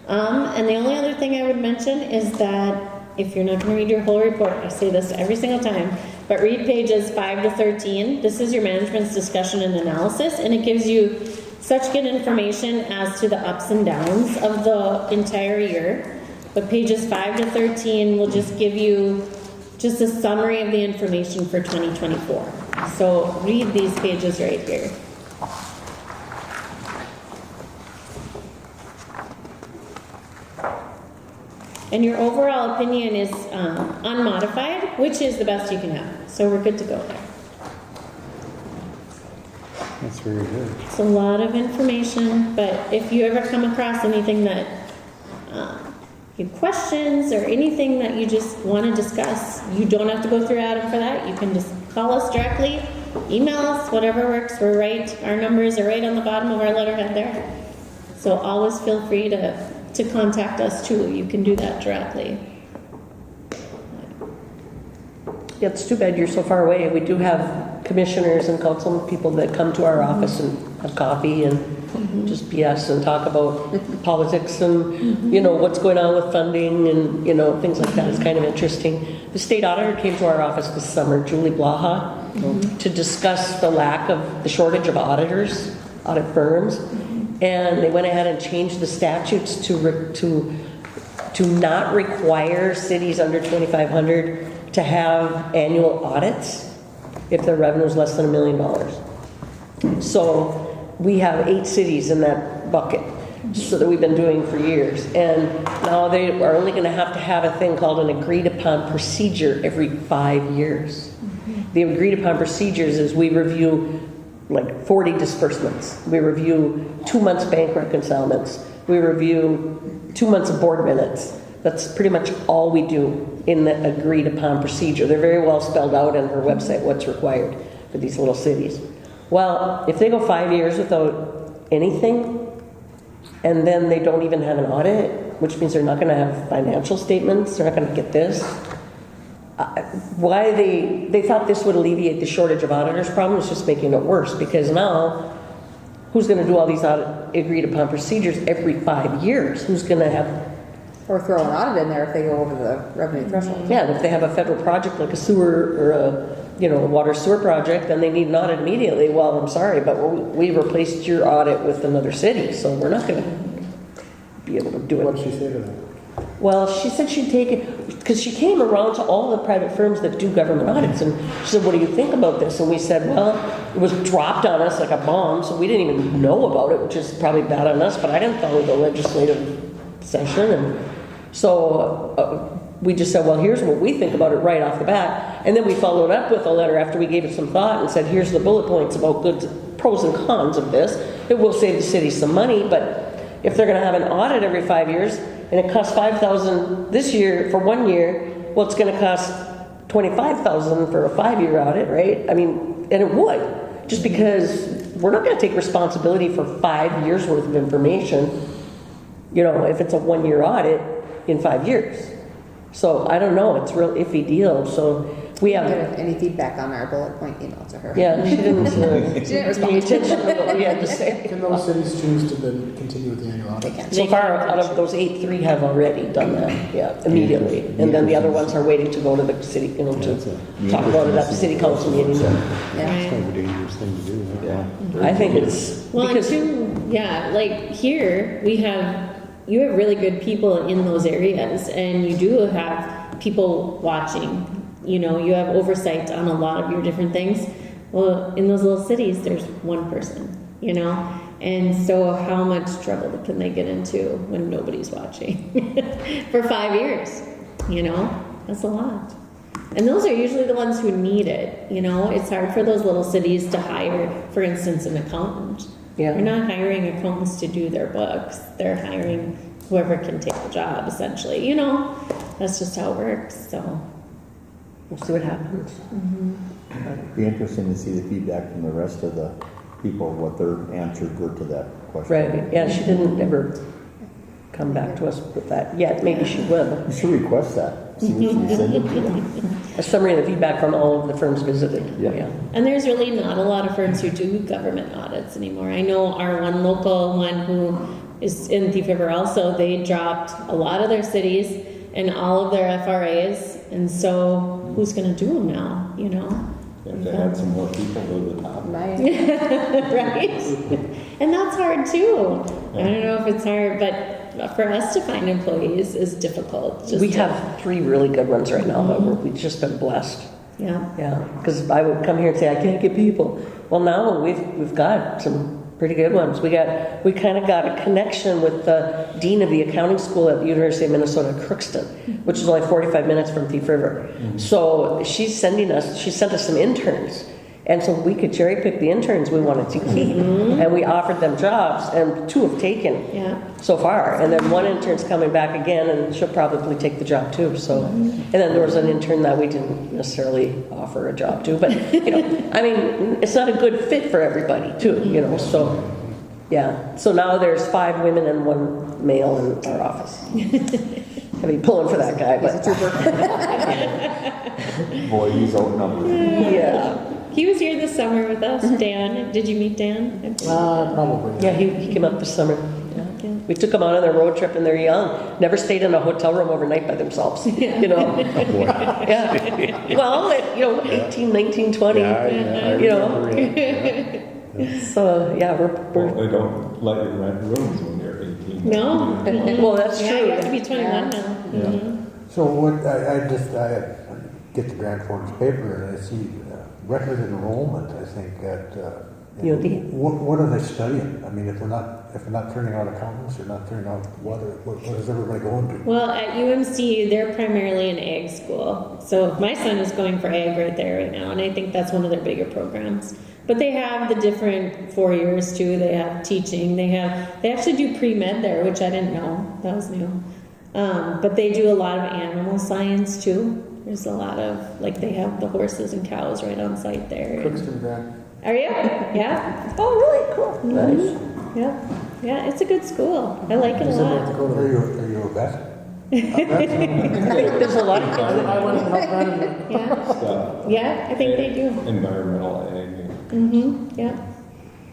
And the only other thing I would mention is that if you're not going to read your whole report, I say this every single time, but read pages 5 to 13. This is your management's discussion and analysis, and it gives you such good information as to the ups and downs of the entire year. But pages 5 to 13 will just give you just a summary of the information for 2024. So read these pages right here. And your overall opinion is unmodified, which is the best you can have. So we're good to go there. That's very good. It's a lot of information, but if you ever come across anything that you have questions or anything that you just want to discuss, you don't have to go through Adam for that. You can just call us directly, email us, whatever works. We're right. Our numbers are right on the bottom of our letterhead there. So always feel free to contact us too. You can do that directly. Yeah, it's too bad you're so far away. We do have commissioners and council people that come to our office and have coffee and just BS and talk about politics and, what's going on with funding and, things like that. It's kind of interesting. The state auditor came to our office this summer, Julie Blaha, to discuss the shortage of auditors, audit firms. And they went ahead and changed the statutes to not require cities under 2,500 to have annual audits if their revenue is less than $1 million. So we have 8 cities in that bucket, so that we've been doing for years. And now they are only going to have a thing called an agreed upon procedure every 5 years. The agreed upon procedures is we review like 40 disbursements. We review 2 months bank reconcilements. We review 2 months of board minutes. That's pretty much all we do in the agreed upon procedure. They're very well spelled out on her website what's required for these little cities. Well, if they go 5 years without anything, and then they don't even have an audit, which means they're not going to have financial statements, they're not going to get this. Why they thought this would alleviate the shortage of auditors problem is just making it worse, because now who's going to do all these agreed upon procedures every 5 years? Who's going to have... Or throw an audit in there if they go over the revenue threshold. Yeah, if they have a federal project like a sewer or a water sewer project, then they need an audit immediately. Well, I'm sorry, but we replaced your audit with another city, so we're not going to be able to do it. What did she say to that? Well, she said she'd take it, because she came around to all the private firms that do government audits, and she said, what do you think about this? And we said, well, it was dropped on us like a bomb, so we didn't even know about it, which is probably bad on us, but I didn't follow the legislative session, and so we just said, well, here's what we think about it right off the bat, and then we followed up with a letter after we gave it some thought and said, here's the bullet points about pros and cons of this. It will save the city some money, but if they're going to have an audit every 5 years, and it costs $5,000 this year for 1 year, well, it's going to cost $25,000 for a 5-year audit, right? I mean, and it would, just because we're not going to take responsibility for 5 years worth of information, if it's a 1-year audit in 5 years. So I don't know, it's a real iffy deal. So we have... Any feedback on our bullet point email to her? Yeah, she didn't... she didn't respond. Pay attention to what we had to say. Can those cities choose to then continue with the annual audit? So far, out of those 8, 3 have already done that, yeah, immediately. And then the other ones are waiting to go to the city, to talk about it at the city council meeting. It's kind of a dangerous thing to do. Yeah. I think it's... Well, because like here, you have really good people in those areas, and you do have people watching. You have oversight on a lot of your different things. Well, in those little cities, there's one person, and so how much trouble can they get into when nobody's watching for 5 years? That's a lot. And those are usually the ones who need it. It's hard for those little cities to hire, for instance, an accountant. Yeah. They're not hiring accountants to do their books. They're hiring whoever can take the job, essentially. That's just how it works. So we'll see what happens. It'd be interesting to see the feedback from the rest of the people, what their answers were to that question. Right. Yeah, she didn't ever come back to us with that yet. Maybe she will. You should request that. See what you send it to them. A summary of the feedback from all of the firms visited. Yeah. And there's really not a lot of firms who do government audits anymore. I know our one local one who is in Thief River also, they dropped a lot of their cities and all of their FRAs, and so who's going to do them now, If they had some more people go to the top. Right. And that's hard too. I don't know if it's hard, but for us to find employees is difficult. We have 3 really good ones right now, but we've just been blessed. Yeah. Yeah, because I would come here and say, I can't get people. Well, now we've got some pretty good ones. We kind of got a connection with the dean of the accounting school at the University of Minnesota Crookston, which is only 45 minutes from Thief River. So she sent us some interns. And so we could cherry pick the interns we wanted to keep. And we offered them jobs, and 2 have taken so far. And then 1 intern's coming back again, and she'll probably take the job too. So, and then there was an intern that we didn't necessarily offer a job to. But, it's not a good fit for everybody too, So, yeah. So now there's 5 women and 1 male in our office. I'd be pulling for that guy, but... Boy, he's outnumbered. Yeah. He was here this summer with us, Dan. Did you meet Dan? Probably. Yeah, he came up this summer. Yeah. We took them out on their road trip, and they're young. Never stayed in a hotel room overnight by themselves. Yeah. Yeah. Well, 18, 19, 20. So, yeah, Well, they don't let you rent rooms when you're 18. No? well, that's Yeah, true. you have to be 21 now. Mhm. So what, I get the Grand Forks paper and I see record enrollment, I think, at, UND. what are they studying? I mean, if we're not turning out accountants, or not turning out what is everybody going to? Well, at UMC, they're primarily an ag school. So my son is going for ag right there right now, and I think that's one of their bigger programs. But they have the different 4 years too. They have teaching. They actually do pre-med there, which I didn't know. That was new. But they do a lot of animal science too. There's a lot of, like, they have the horses and cows right on site there. Crookston grad. Are you? Yeah. Oh, really? Cool. Nice. Yeah. Yeah, it's a good school. I like it a lot. Are you a vet? There's a lot of kids. I went and helped run it. Yeah. Stuff. Yeah, I think they do. Environmental ag. Mm-hmm. Yeah.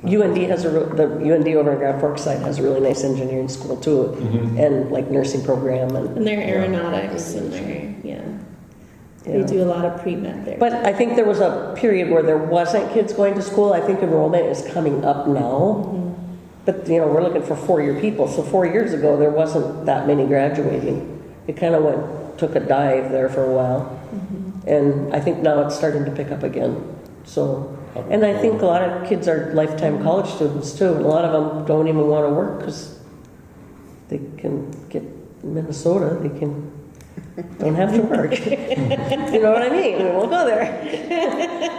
UND has the UND over in Grand Forks side has a really nice engineering school too, and like nursing program And their aeronautics and their, They do a lot of pre-med there. But I think there was a period where there wasn't kids going to school. I think enrollment is coming up now. But, we're looking for 4-year people. So 4 years ago, there wasn't that many graduating. It kind of took a dive there for a while. And I think now it's starting to pick up again. So, and I think a lot of kids are lifetime college students too. And a lot of them don't even want to work because they can get in Minnesota, don't have to work. You know what I mean? We won't go there.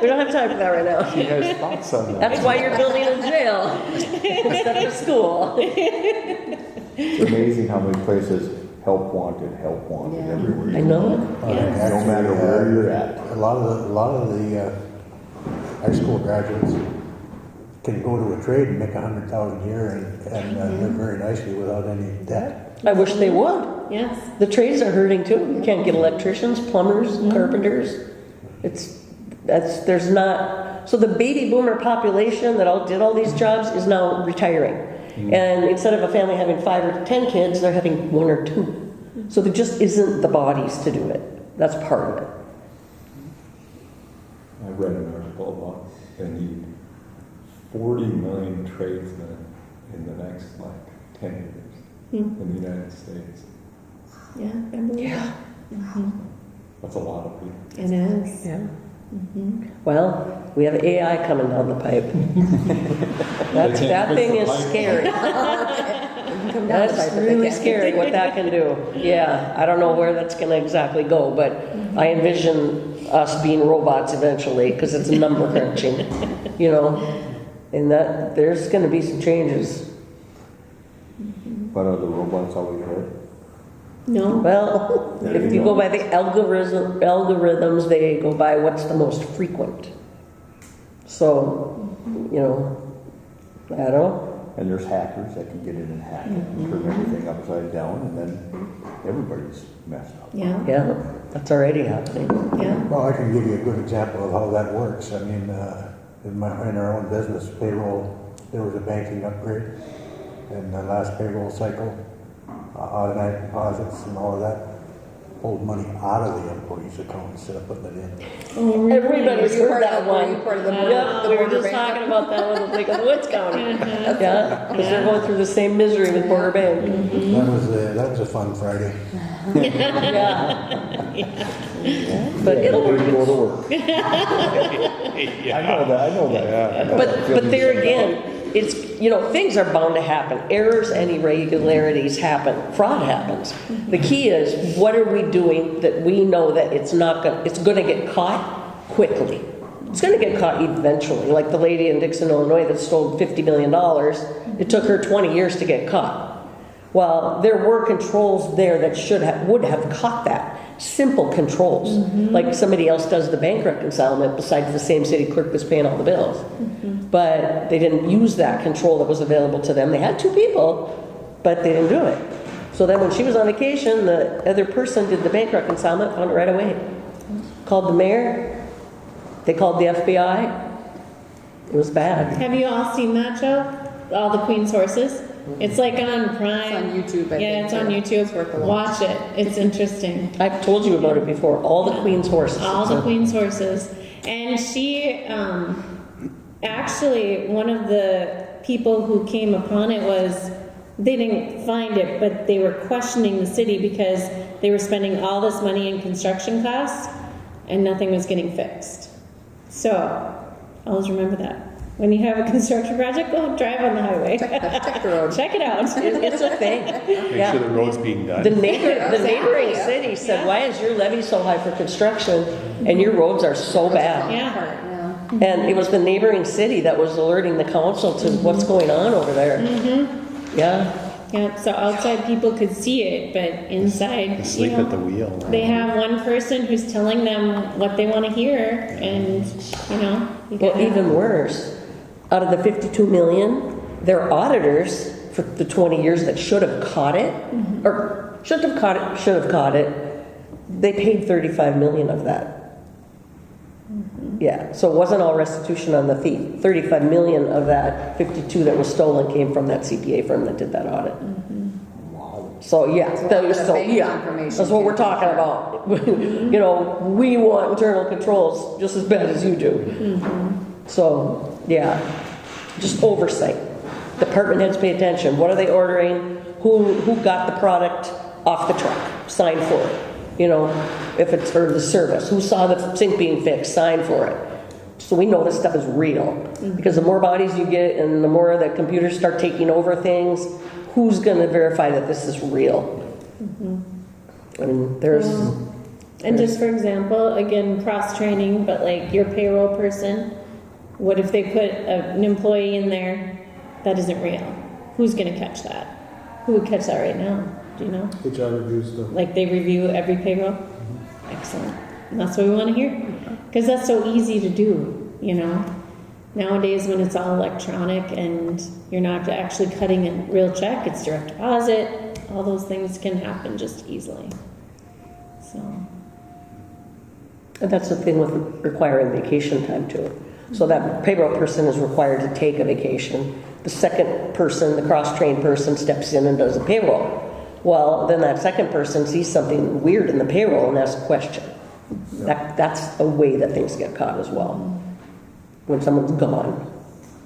We don't have time for that right now. She has thoughts on that. That's why you're building a jail instead of a school. It's amazing how many places help wanted everywhere. I know it. No matter where you're at. A lot of the high school graduates can go to a trade and make $100,000 a year and live very nicely without any debt. I wish they would. Yes. The trades are hurting too. You can't get electricians, plumbers, carpenters. There's not. So the baby boomer population that did all these jobs is now retiring. And instead of a family having 5 or 10 kids, they're having 1 or 2. So there just isn't the bodies to do it. That's part of it. I read an article about they need 40 million tradesmen in the next 10 years in the United States. Yeah, I believe that. That's a lot of people. It is. Yeah. Well, we have AI coming down the pipe. That thing is scary. That's really scary what that can do. Yeah, I don't know where that's going to exactly go, but I envision us being robots eventually because it's number crunching, and that there's going to be some changes. But are the robots always right? No. Well, if you go by the algorithms, they go by what's the most frequent. So, I don't know. And there's hackers that can get in and hack it and turn everything upside down, and then everybody's messed up. Yeah. Yeah, that's already happening. Yeah. Well, I can give you a good example of how that works. I mean, in our own business payroll, there was a banking upgrade in the last payroll cycle. Automatic deposits and all of that pulled money out of the employee's account instead of putting it in. Oh, really? Everybody's heard that one. Part of the Yeah, we were just talking about that one with Lake of the Woods County. Yeah, because they're going through the same misery with Border Bank. That was a fun Friday. Yeah. But it'll work. Go to work. I know that. But there again, it's, things are bound to happen. Errors and irregularities happen. Fraud happens. The key is, what are we doing that we know that it's going to get caught quickly? It's going to get caught eventually. Like the lady in Dixon, Illinois that stole $50 million. It took her 20 years to get caught. Well, there were controls there that would have caught that. Simple controls. Like somebody else does the bank reconciliation besides the same city clerk that's paying all the bills. But they didn't use that control that was available to them. They had 2 people, but they didn't do it. So then when she was on vacation, the other person did the bank reconciliation, found it right away. Called the mayor. They called the FBI. It was bad. Have you all seen that show? All the Queen's Horses? It's like on Prime. It's on YouTube, I think. Yeah, it's on YouTube. It's worth a watch. Watch it. It's interesting. I've told you about it before. All the Queen's Horses. All the Queen's Horses. And she, Actually, one of the people who came upon it was, they didn't find it, but they were questioning the city because they were spending all this money in construction costs and nothing was getting fixed. So, always remember that. When you have a construction project, go drive on the highway. Check the road. Check it out. It's a thing. Make sure the road's being done. The neighboring Yeah. city said, why is your levy so high for construction and your roads are so bad? Yeah. And it was the neighboring city that was alerting the council to what's going on over there. Yeah. Yeah, so outside people could see it, but inside, Asleep you know, at the wheel. they have one person who's telling them what they want to hear, and you know, you Well, gotta- even worse, out of the 52 million, their auditors for the 20 years that should have caught it, or should have caught it, they paid 35 million of that. Yeah, so it wasn't all restitution on the thief. 35 million of that 52 that was stolen came from that CPA firm that did that audit. So yeah, So that like was the so bank yeah, confirmation that's what we're came talking about. You know, we want internal controls just as bad as you do. So yeah, just oversight. Department heads pay attention. What are they ordering? Who got the product off the truck? Sign for it. You know, if it's for the service, who saw the sink being fixed? Sign for it. So we know this stuff is real. Because the more bodies you get and the more that computers start taking over things, who's going to verify that this is real? I mean, there's... And just for example, again, cross-training, but like your payroll person, what if they put an employee in there that isn't real? Who's going to catch that? Who would catch that right now? Do you know? HR reviews the. Like they review every payroll? Excellent. And that's what we want to hear. Because that's so easy to do, you know? Nowadays when it's all electronic and you're not actually cutting a real check, it's direct deposit, all those things can happen just easily. So, And that's the thing with requiring vacation time too. So that payroll person is required to take a vacation. The second person, the cross-trained person, steps in and does the payroll. Well, then that second person sees something weird in the payroll and asks a question. That's a way that things get caught as well. When someone's gone.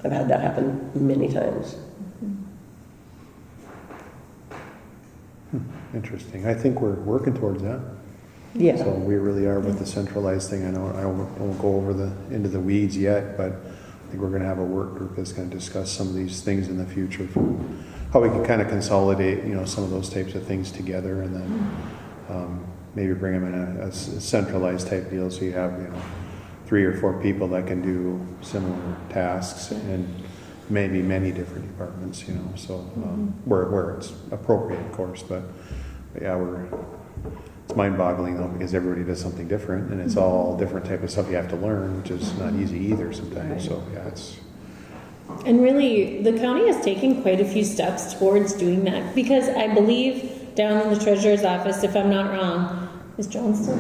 I've had that happen many times. Interesting. I think we're working towards that. Yeah. So we really are with the centralized thing. I know I won't go over into the weeds yet, but I think we're going to have a work group that's going to discuss some of these things in the future for how we can kind of consolidate, you know, some of those types of things together, and then maybe bring them in a centralized type deal, so you have, you know, 3 or 4 people that can do similar tasks in maybe many different departments, you know. So where it's appropriate, of course, but yeah, it's mind-boggling though, because everybody does something different, and it's all different type of stuff you have to learn, which is not easy either sometimes. So yeah, it's. and really, the county has taken quite a few steps towards doing that, because I believe down in the treasurer's office, if I'm not wrong, is John still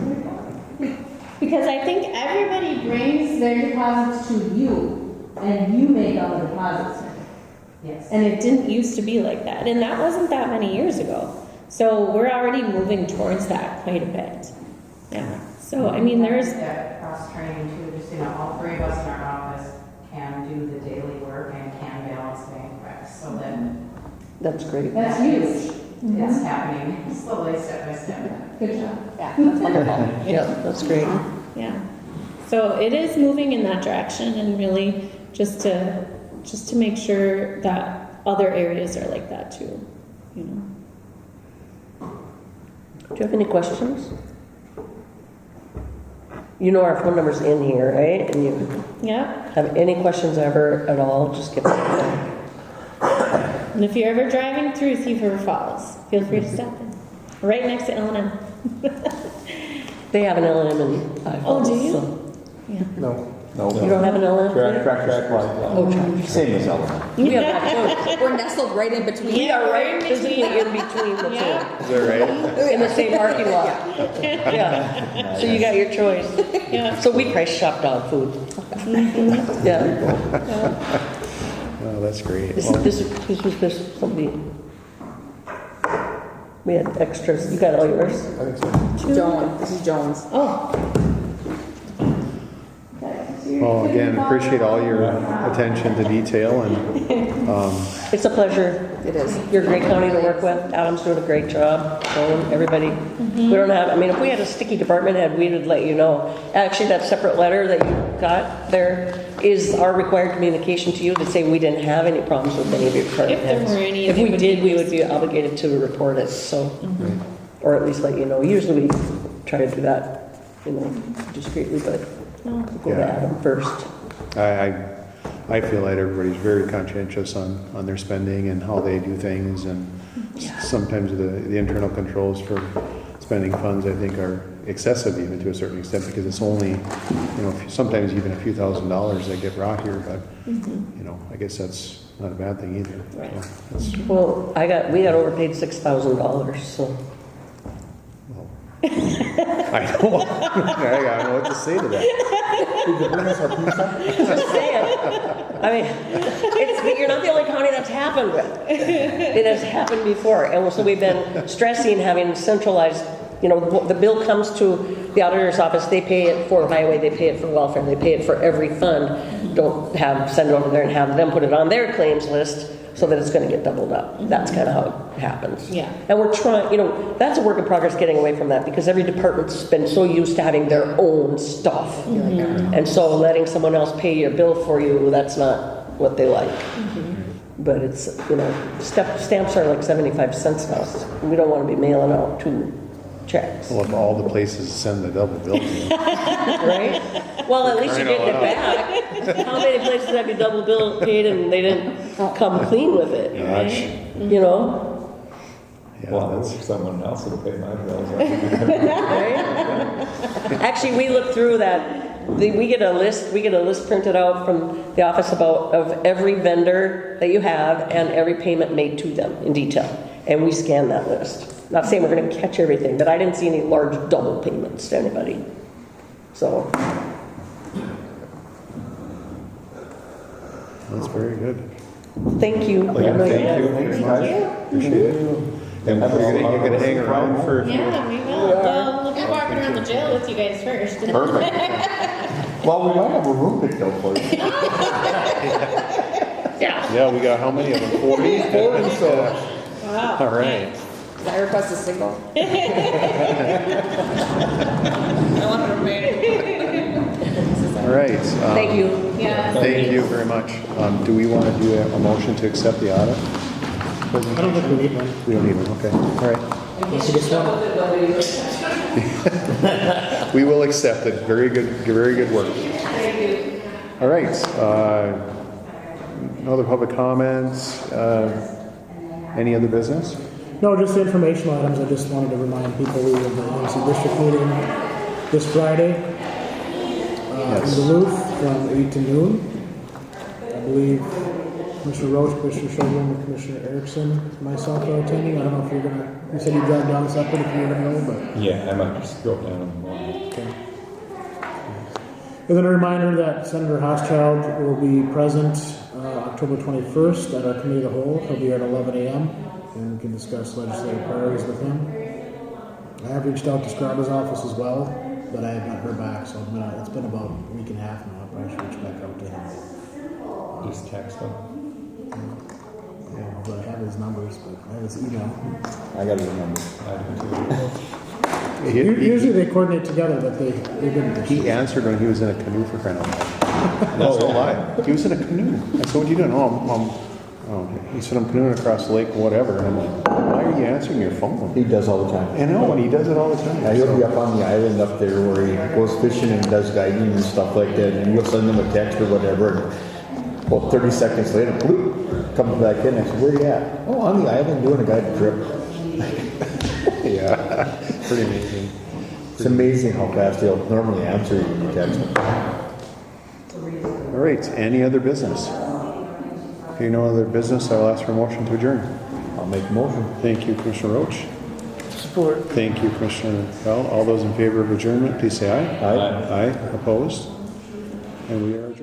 here? Because I think everybody brings their deposits to you, and you make all the deposits. Yes. And it didn't used to be like that, and that wasn't that many years ago. So we're already moving towards that quite a bit. Yeah. So I mean, there's that cross training too. Just all 3 of us in our office can do the daily work and can balance bank recs. So then That's great. that's huge. It's happening slowly, step by step. good job. Yeah, that's wonderful. Yeah, that's great. Yeah. So it is moving in that direction, and really just to make sure that other areas are like that too. You know. Do you have any questions? You know our phone number's in here, right? And you Yeah. have any questions ever at all, just give us a call. And if you're ever driving through Thief River Falls, feel free to stop in. Right next to L&M. They have an L&M in Oh, do you? so- No. You don't have an L&M? Track line. Oh, track. Same as Element. We have that too. We're nestled right in between. We are right in physically between. in between the Yeah. two. Is that right? In the same parking lot. Yeah. So you got your choice. Yeah. So we price shopped on food. Yeah. Oh, that's great. This Well, was this somebody. We had extras. You got all yours? I think so. Joan, this is Jones. Oh. Well, again, appreciate all your attention to detail and, It's a pleasure. It is. You're a great county to work with. Adam's doing a great job. Everybody. We don't have, I mean, if we had a sticky department head, we would let you know. Actually, that separate letter that you got there is our required communication to you to say we didn't have any problems with any of your department If there heads. were any, If they we would did, be we would be obligated to report it, so. Or at least let you know. Usually we try to do that, discreetly, but go to Yeah. Adam first. I feel that everybody's very conscientious on their spending and how they do things, and sometimes the internal controls for spending funds, I think, are excessive even to a certain extent, because it's only, sometimes even a few $1,000s that get brought here, but, I guess that's not a bad thing either. Right. So that's- Well, we got overpaid $6,000, so. I don't know what to say to that. Did you bring us our pizza? Just saying. I mean, you're not the only county that's happened with. It has happened before. And so we've been stressing having centralized, the bill comes to the auditor's office, they pay it for highway, they pay it for welfare, they pay it for every fund. Don't send it over there and have them put it on their claims list so that it's going to get doubled up. That's kind of how it happens. Yeah. And we're trying, that's a work in progress getting away from that, because every department's been so used to having their own stuff. And so letting someone else pay your bill for you, that's not what they like. But it's, stamps are like 75 cents now. We don't want to be mailing out 2 checks. Well, if all the places send the double bill to you. Right? Well, at least you're getting it back. How many places have you double bill paid and they didn't come clean with it? Gosh. Well, that's someone else will pay my bills. Right? Actually, we look through that. We get a list printed out from the office of every vendor that you have and every payment made to them in detail. And we scan that list. Not saying we're going to catch everything, but I didn't see any large double payments to anybody. So. That's very good. Thank you. Thank you very much. Appreciate it. And you're gonna hang around for a few? Yeah, we will. We'll be walking around the jail with you guys first. Perfect. Well, we might have a room picked out for you. Yeah, we got how many of them? 40? 40, so. Wow. All right. Can I request a single? I want to remain. All right. Thank you. Yeah. Thank you very much. Do we want to do a motion to accept the audit? I don't think we need one. We don't need one, okay. All right. We will accept it. Very good work. All right. No other public comments? Any other business? No, just informational items. I just wanted to remind people we have the MC District meeting this Friday in Duluth from 8 to noon. I believe Commissioner Roach, Commissioner Sherman, and Commissioner Erickson, myself are attending. I don't know if you said you drive down separate if you're going to go, but. Yeah, I might just go down in the morning. Okay. And then a reminder that Senator Hochschild will be present October 21st at our committee of the whole. He'll be here at 11 a.m. and we can discuss legislative priorities with him. I have reached out to Scriba's office as well, but I have not heard back, so it's been about a week and a half now. I probably should reach back out to him. Just text them. Yeah, but I have his numbers, but I have his email. I got your number. I do too. Usually they coordinate together, but they didn't. He answered when he was in a canoe for crying out loud. That's no lie. He was in a canoe. I said, what are you doing? He said, I'm canoeing across the lake, whatever. And I'm like, why are you answering your phone? He does all the time. I know, and he does it all the time. Yeah, he'll be up on the island up there where he goes fishing and does guiding and stuff like that, and you'll send him a text or whatever, and well, 30 seconds later, bloop, comes back in and says, where you at? Oh, on the island doing a guided trip. Yeah, pretty amazing. It's amazing how fast he'll normally answer you when you text him. All right, any other business? Okay, no other business, I'll ask for a motion to adjourn. I'll make a motion. Thank you, Commissioner Roach. Support. Thank you, Commissioner Bell. All those in favor of adjournment, please say aye. Aye. Aye, opposed? And we are